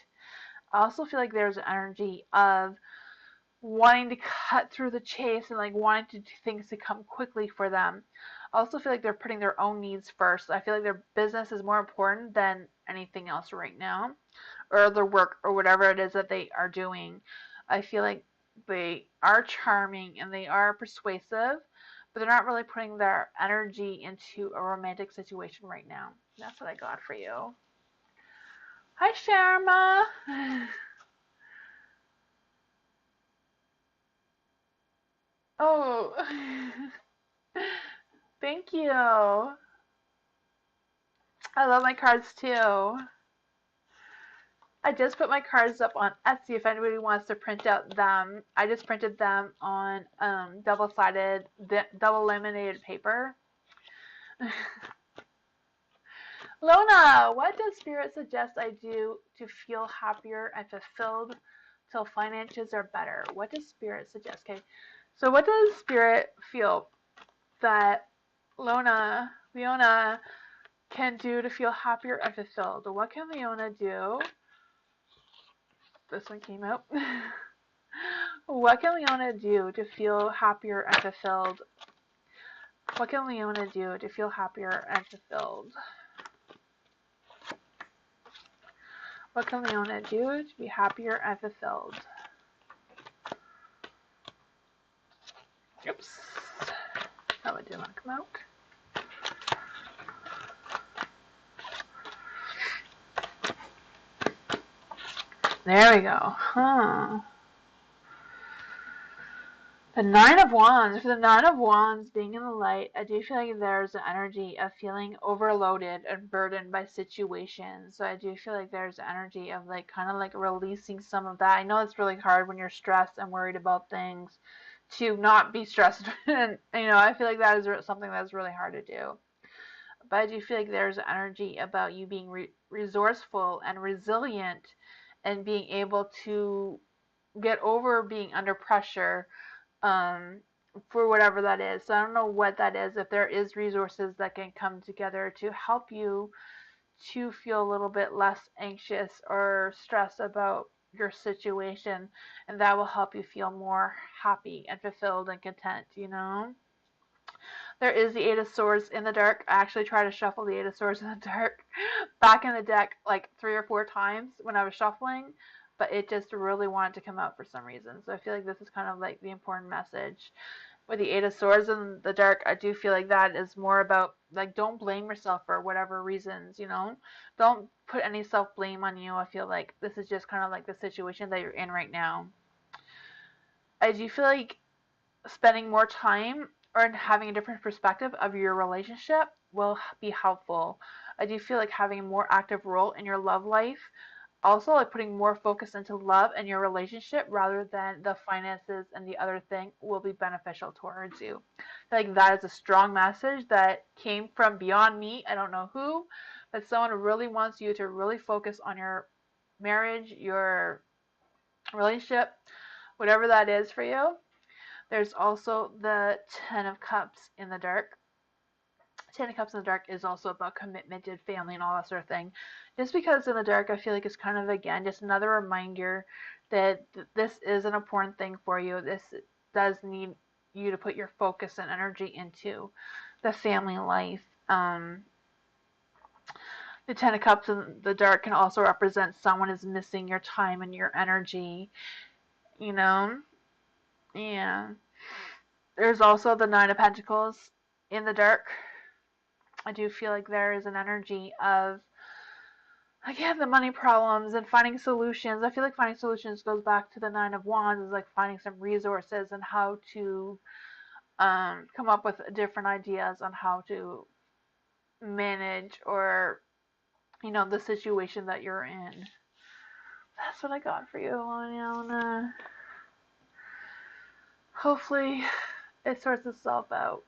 I also feel like there's an energy of wanting to cut through the chase and like wanting things to come quickly for them. I also feel like they're putting their own needs first. I feel like their business is more important than anything else right now, or their work or whatever it is that they are doing. I feel like they are charming and they are persuasive, but they're not really putting their energy into a romantic situation right now. That's what I got for you. Hi, Sharma. Oh, thank you. I love my cards too. I just put my cards up on Etsy if anybody wants to print out them. I just printed them on double-sided, double laminated paper. Lona, what does Spirit suggest I do to feel happier and fulfilled till finances are better? What does Spirit suggest? Okay, so what does Spirit feel that Leona can do to feel happier and fulfilled? What can Leona do? This one came out. What can Leona do to feel happier and fulfilled? What can Leona do to feel happier and fulfilled? What can Leona do to be happier and fulfilled? Oops. Oh, it did not come out. There we go. Huh. The Nine of Wands. For the Nine of Wands being in the light, I do feel like there's an energy of feeling overloaded and burdened by situations. So I do feel like there's an energy of like kind of like releasing some of that. I know it's really hard when you're stressed and worried about things to not be stressed. And I feel like that is something that's really hard to do. But I do feel like there's energy about you being resourceful and resilient and being able to get over being under pressure, um, for whatever that is. So I don't know what that is. If there is resources that can come together to help you to feel a little bit less anxious or stressed about your situation, and that will help you feel more happy and fulfilled and content. There is the Eight of Swords in the dark. I actually tried to shuffle the Eight of Swords in the dark back in the deck like 3 or 4 times when I was shuffling, but it just really wanted to come out for some reason. So I feel like this is kind of like the important message. With the Eight of Swords in the dark, I do feel like that is more about like don't blame yourself for whatever reasons. Don't put any self blame on you. I feel like this is just kind of like the situation that you're in right now. I do feel like spending more time or having a different perspective of your relationship will be helpful. I do feel like having a more active role in your love life, also like putting more focus into love and your relationship rather than the finances and the other thing will be beneficial towards you. I feel like that is a strong message that came from beyond me. I don't know who, but someone really wants you to really focus on your marriage, your relationship, whatever that is for you. There's also the Ten of Cups in the dark. Ten of Cups in the dark is also about commitment and family and all that sort of thing. Just because in the dark, I feel like it's kind of, again, just another reminder that this is an important thing for you. This does need you to put your focus and energy into the family life. The Ten of Cups in the dark can also represent someone is missing your time and your energy, you know? Yeah. There's also the Nine of Pentacles in the dark. I do feel like there is an energy of, again, the money problems and finding solutions. I feel like finding solutions goes back to the Nine of Wands, is like finding some resources and how to come up with different ideas on how to manage or the situation that you're in. That's what I got for you, Liliana. Hopefully, it sorts itself out.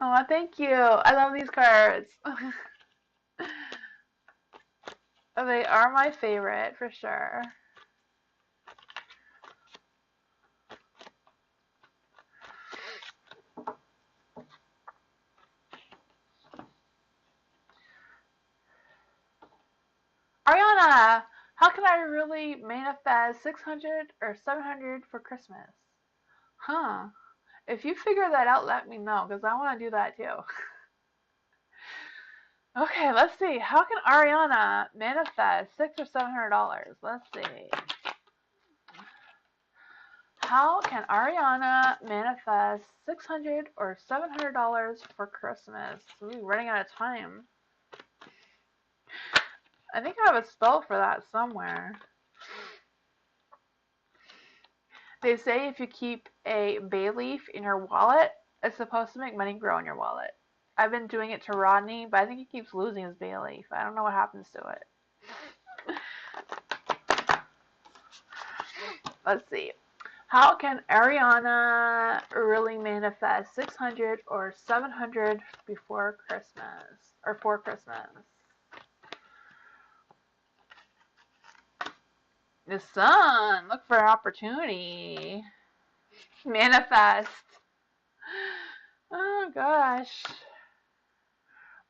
Oh, thank you. I love these cards. They are my favorite for sure. Ariana, how can I really manifest 600 or 700 for Christmas? Huh. If you figure that out, let me know because I want to do that too. Okay, let's see. How can Ariana manifest $600 or $700? Let's see. How can Ariana manifest 600 or $700 for Christmas? Ooh, running out of time. I think I have a spell for that somewhere. They say if you keep a bay leaf in your wallet, it's supposed to make money grow in your wallet. I've been doing it to Rodney, but I think he keeps losing his bay leaf. I don't know what happens to it. Let's see. How can Ariana really manifest 600 or 700 before Christmas or for Christmas? The sun. Look for opportunity. Manifest. Oh gosh.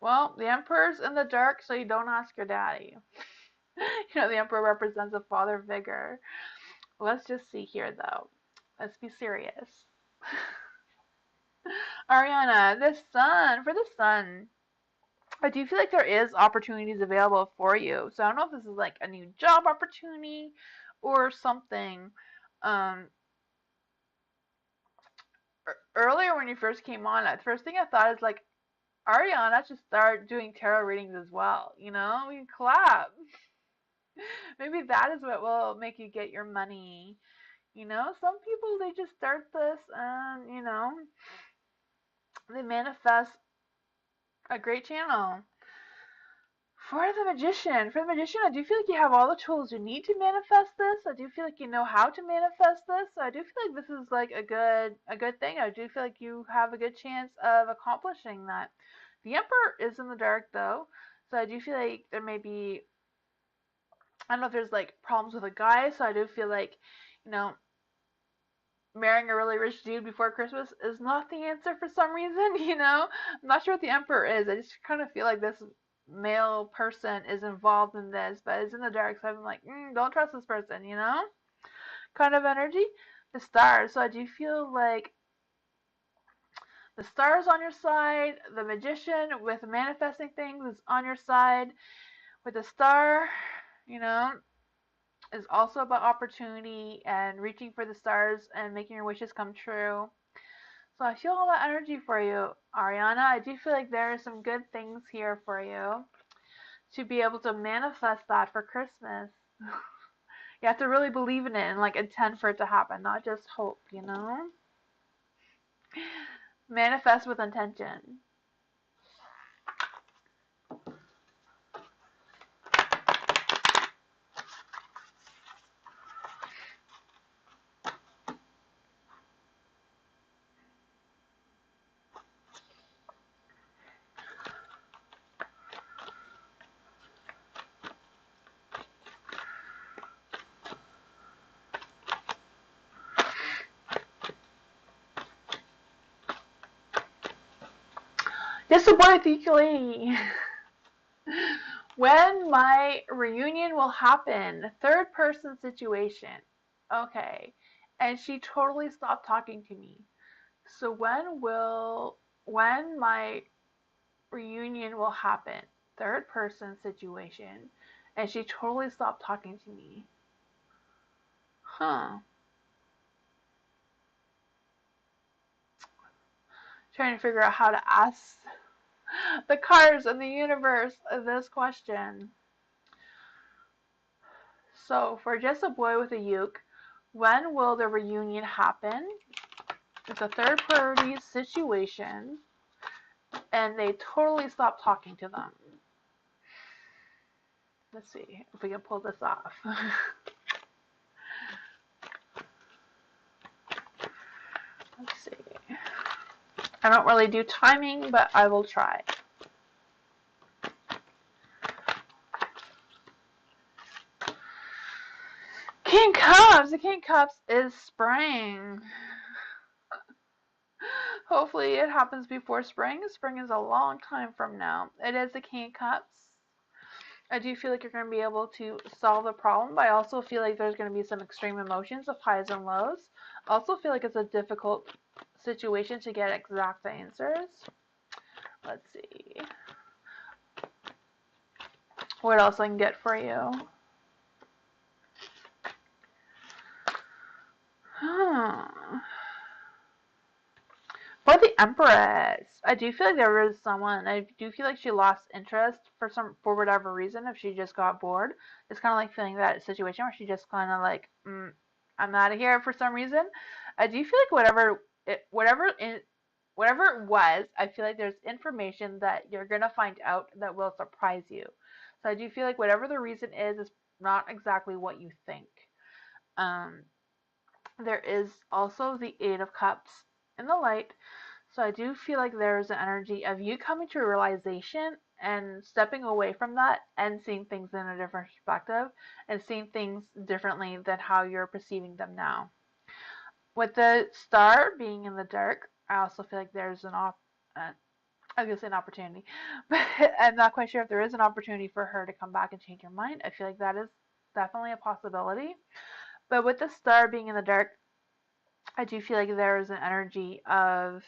Well, the Emperor's in the dark, so you don't ask your daddy. The Emperor represents a father figure. Let's just see here, though. Let's be serious. Ariana, the sun. For the sun, I do feel like there is opportunities available for you. So I don't know if this is like a new job opportunity or something. Um, Earlier when you first came on, the first thing I thought is like, Ariana should start doing tarot readings as well. We can collab. Maybe that is what will make you get your money. Some people they just start this and they manifest a great channel. For the magician, I do feel like you have all the tools you need to manifest this. I do feel like you know how to manifest this. So I do feel like this is like a good thing. I do feel like you have a good chance of accomplishing that. The Emperor is in the dark though, so I do feel like there may be, I don't know if there's like problems with a guy. So I do feel like, you know, marrying a really rich dude before Christmas is not the answer for some reason. I'm not sure what the Emperor is. I just kind of feel like this male person is involved in this, but it's in the dark. So I'm like, don't trust this person. Kind of energy. The stars. So I do feel like the stars on your side. The magician with manifesting things is on your side. With the star, you know, is also about opportunity and reaching for the stars and making your wishes come true. So I feel all that energy for you, Ariana. I do feel like there are some good things here for you to be able to manifest that for Christmas. You have to really believe in it and like intend for it to happen, not just hope. Manifest with intention. Just a boy with the ukulele. When my reunion will happen. Third person situation. Okay. And she totally stopped talking to me. So when my reunion will happen? Third person situation. And she totally stopped talking to me. Huh. Trying to figure out how to ask the cards in the universe this question. So, for just a boy with a uke, when will the reunion happen? It's a third party situation, and they totally stopped talking to them. Let's see if we can pull this off. Let's see. I don't really do timing, but I will try. King Cups! The King Cups is spring. Hopefully it happens before spring. Spring is a long time from now. It is the King Cups. I do feel like you're going to be able to solve the problem, but I also feel like there's going to be some extreme emotions of highs and lows. I also feel like it's a difficult situation to get exact answers. Let's see what else I can get for you. For the Empress, I do feel like there was someone. I do feel like she lost interest for whatever reason. If she just got bored, it's kind of like feeling that situation where she just kind of like, I'm out of here for some reason. I do feel like whatever it was, I feel like there's information that you're gonna find out that will surprise you. So I do feel like whatever the reason is not exactly what you think. Um, there is also the Eight of Cups in the light. So I do feel like there's an energy of you coming to a realization and stepping away from that and seeing things in a different perspective and seeing things differently than how you're perceiving them now. With the star being in the dark, I also feel like there's I was gonna say an opportunity, but I'm not quite sure if there is an opportunity for her to come back and change her mind. I feel like that is definitely a possibility. But with the star being in the dark, I do feel like there is an energy of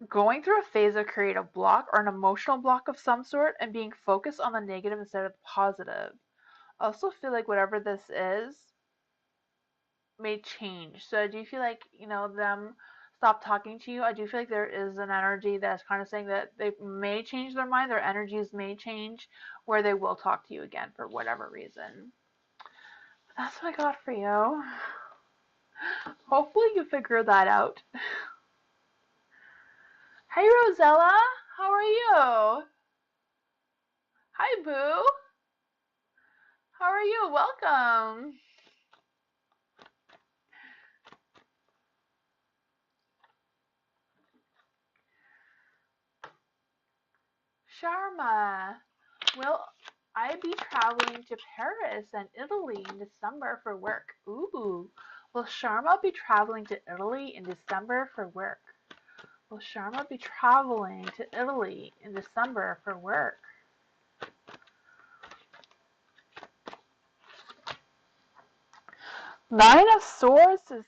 going through a phase of creative block or an emotional block of some sort and being focused on the negative instead of the positive. I also feel like whatever this is may change. So I do feel like, them stop talking to you. I do feel like there is an energy that's kind of saying that they may change their mind, their energies may change, where they will talk to you again for whatever reason. That's what I got for you. Hopefully you figure that out. Hey Rosella, how are you? Hi Boo. How are you? Welcome. Sharma, will I be traveling to Paris and Italy in December for work? Ooh. Will Sharma be traveling to Italy in December for work? Will Sharma be traveling to Italy in December for work? Nine of Swords is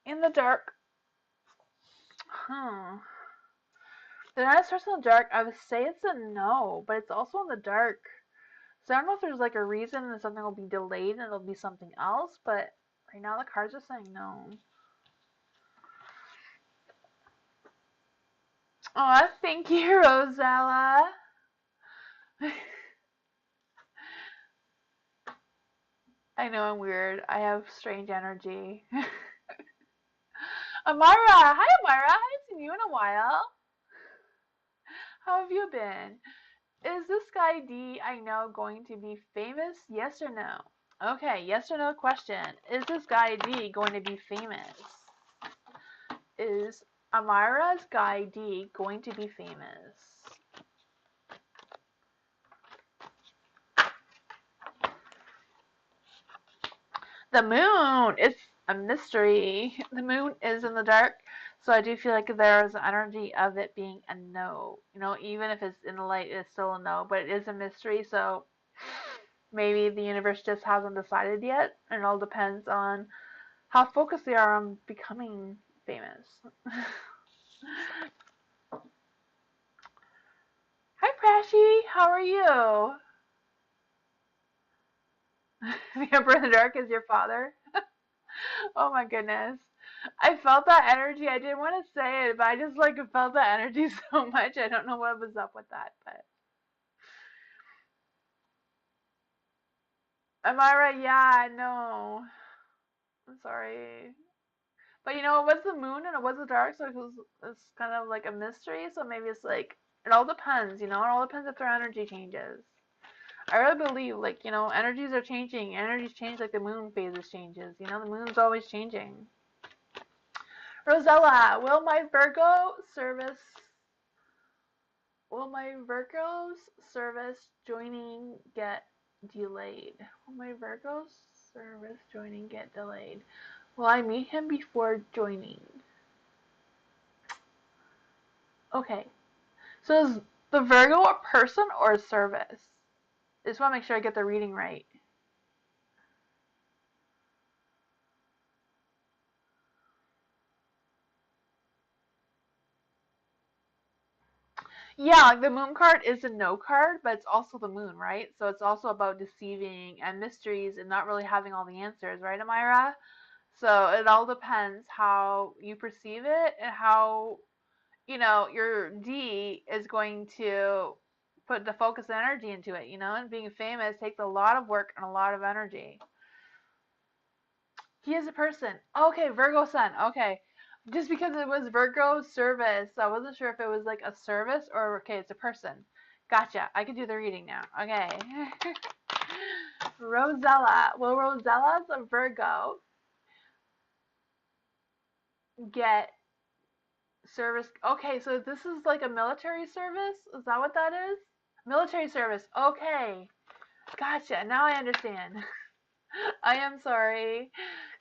in the dark. Huh. The Nine of Swords in the dark, I would say it's a no, but it's also in the dark. So I don't know if there's like a reason that something will be delayed and it'll be something else, but right now the cards are saying no. Aw, thank you, Rosella. I know I'm weird. I have strange energy. Amara! Hi, Amara! I haven't seen you in a while. How have you been? Is this guy D I know going to be famous? Yes or no? Okay, yes or no question. Is this guy D going to be famous? Is Amara's guy D going to be famous? The moon is a mystery. The moon is in the dark, so I do feel like there's an energy of it being a no. Even if it's in the light, it's still a no, but it is a mystery, so maybe the universe just hasn't decided yet, and it all depends on how focused they are on becoming famous. Hi, Prashi. How are you? The Emperor in the Dark is your father? Oh my goodness. I felt that energy. I didn't want to say it, but I just like felt that energy so much. I don't know what was up with that, but am I right? Yeah, I know. I'm sorry. But you know, it was the moon and it was the dark, so it's kind of like a mystery. So maybe it's like it all depends. You know, it all depends if their energy changes. I really believe, like, you know, energies are changing. Energies change like the moon phases changes. You know, the moon's always changing. Rosella, will my Virgo's service joining get delayed? Will my Virgo's service joining get delayed? Will I meet him before joining? Okay. So is the Virgo a person or a service? I just want to make sure I get the reading right. Yeah, like the moon card is a no card, but it's also the moon, right? So it's also about deceiving and mysteries and not really having all the answers, right, Amira? So it all depends how you perceive it and how, you know, your D is going to put the focus and energy into it, you know? And being famous takes a lot of work and a lot of energy. He is a person. Okay, Virgo sun. Okay. Just because it was Virgo service, I wasn't sure if it was like a service or okay, it's a person. Gotcha. I can do the reading now. Okay. Rosella. Will Rosella's a Virgo get service? Okay, so this is like a military service? Is that what that is? Military service. Okay. Gotcha. Now I understand. I am sorry.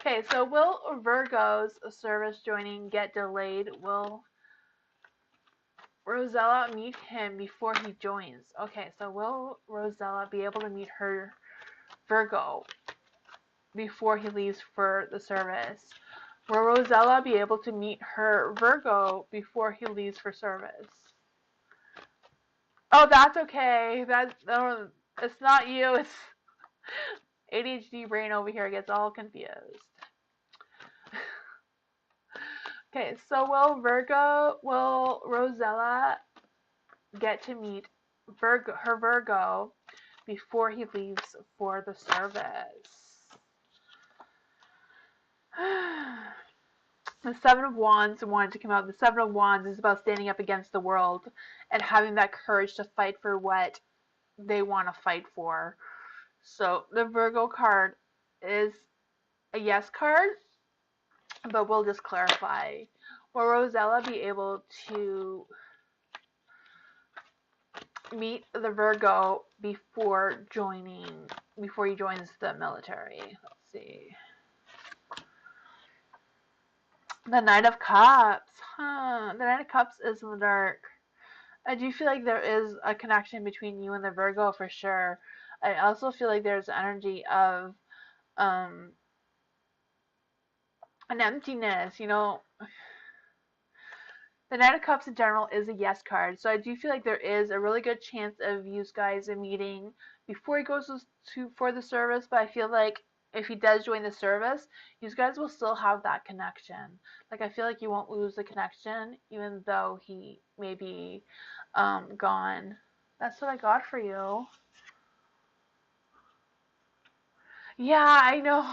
Okay, so will Virgo's service joining get delayed? Will Rosella meet him before he joins? Okay, so will Rosella be able to meet her Virgo before he leaves for the service? Will Rosella be able to meet her Virgo before he leaves for service? Oh, that's okay. It's not you. It's ADHD brain over here gets all confused. Okay, so will Rosella get to meet her Virgo before he leaves for the service? The Seven of Wands wanted to come out. The Seven of Wands is about standing up against the world and having that courage to fight for what they want to fight for. So the Virgo card is a yes card, but we'll just clarify. Will Rosella be able to meet the Virgo before he joins the military? Let's see. The Knight of Cups. Huh. The Knight of Cups is in the dark. I do feel like there is a connection between you and the Virgo for sure. I also feel like there's energy of um an emptiness, you know. The Knight of Cups in general is a yes card, so I do feel like there is a really good chance of you guys meeting before he goes for the service. But I feel like if he does join the service, you guys will still have that connection. Like I feel like you won't lose the connection, even though he may be gone. That's what I got for you. Yeah, I know.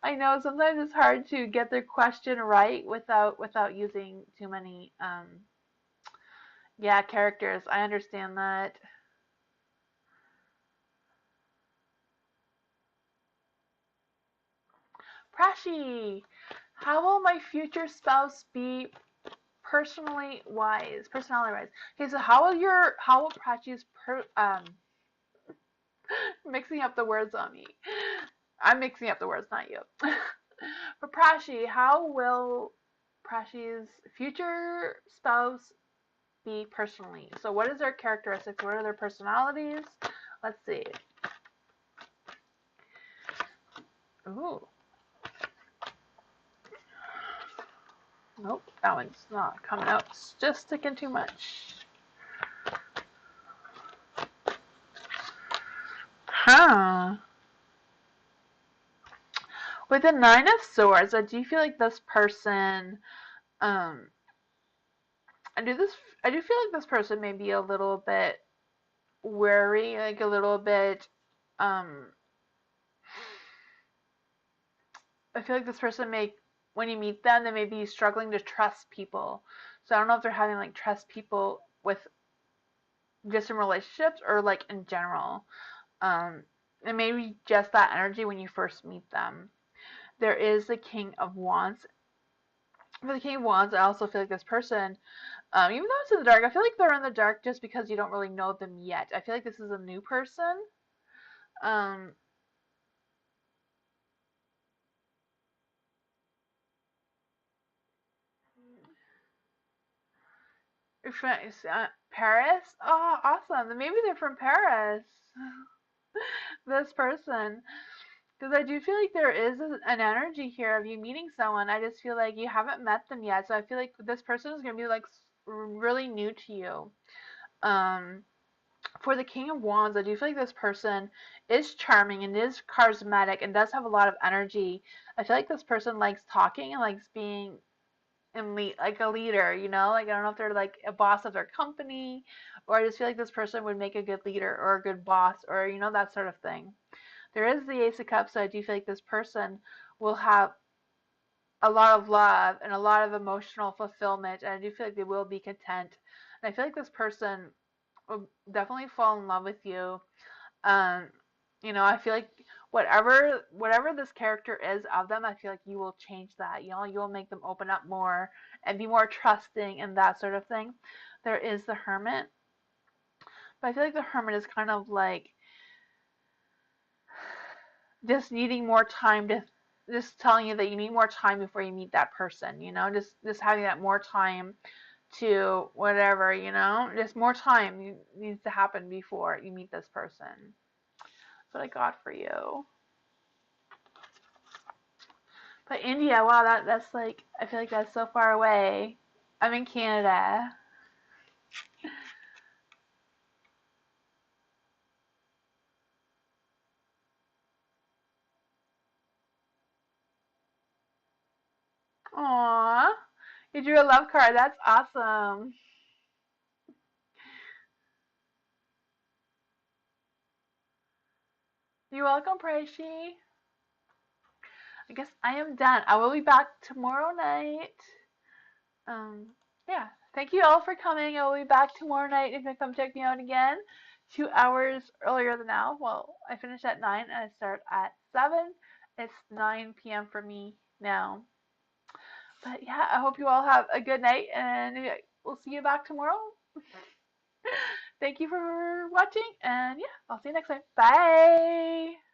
I know sometimes it's hard to get the question right without using too many yeah, characters. I understand that. Prashi, how will my future spouse be personality wise? Okay, so how will Prashi's mixing up the words on me. I'm mixing up the words, not you. For Prashi, how will Prashi's future spouse be personally? So what is their characteristics? What are their personalities? Let's see. Ooh. Nope, that one's not coming out. It's just sticking too much. Huh. With the Nine of Swords, I do feel like this person, um, I do feel like this person may be a little bit wary, like a little bit, um, I feel like this person may when you meet them, they may be struggling to trust people. So I don't know if they're having like trust people with just in relationships or like in general. Um, and maybe just that energy when you first meet them. There is the King of Wands. For the King of Wands, I also feel like this person, even though it's in the dark, I feel like they're in the dark just because you don't really know them yet. I feel like this is a new person. Um, Paris? Oh, awesome. Then maybe they're from Paris. This person. Because I do feel like there is an energy here of you meeting someone. I just feel like you haven't met them yet. So I feel like this person is going to be like really new to you. Um, for the King of Wands, I do feel like this person is charming and is charismatic and does have a lot of energy. I feel like this person likes talking and likes being in lead, like a leader, you know? Like I don't know if they're like a boss of their company, or I just feel like this person would make a good leader or a good boss, or you know, that sort of thing. There is the Ace of Cups, so I do feel like this person will have a lot of love and a lot of emotional fulfillment, and I do feel like they will be content. And I feel like this person will definitely fall in love with you. Um, you know, I feel like whatever this character is of them, I feel like you will change that. You know, you will make them open up more and be more trusting and that sort of thing. There is the Hermit, but I feel like the Hermit is kind of like just needing more time to just telling you that you need more time before you meet that person, you know, just having that more time to whatever, you know, just more time needs to happen before you meet this person. That's what I got for you. But India, wow, that's like I feel like that's so far away. I'm in Canada. Aw, you drew a love card. That's awesome. You're welcome, Praishi. I guess I am done. I will be back tomorrow night. Um, yeah. Thank you all for coming. I will be back tomorrow night if you come check me out again. 2 hours earlier than now. Well, I finish at 9 and I start at 7. It's 9 p.m. for me now. But yeah, I hope you all have a good night and we'll see you back tomorrow. Thank you for watching and yeah, I'll see you next time. Bye.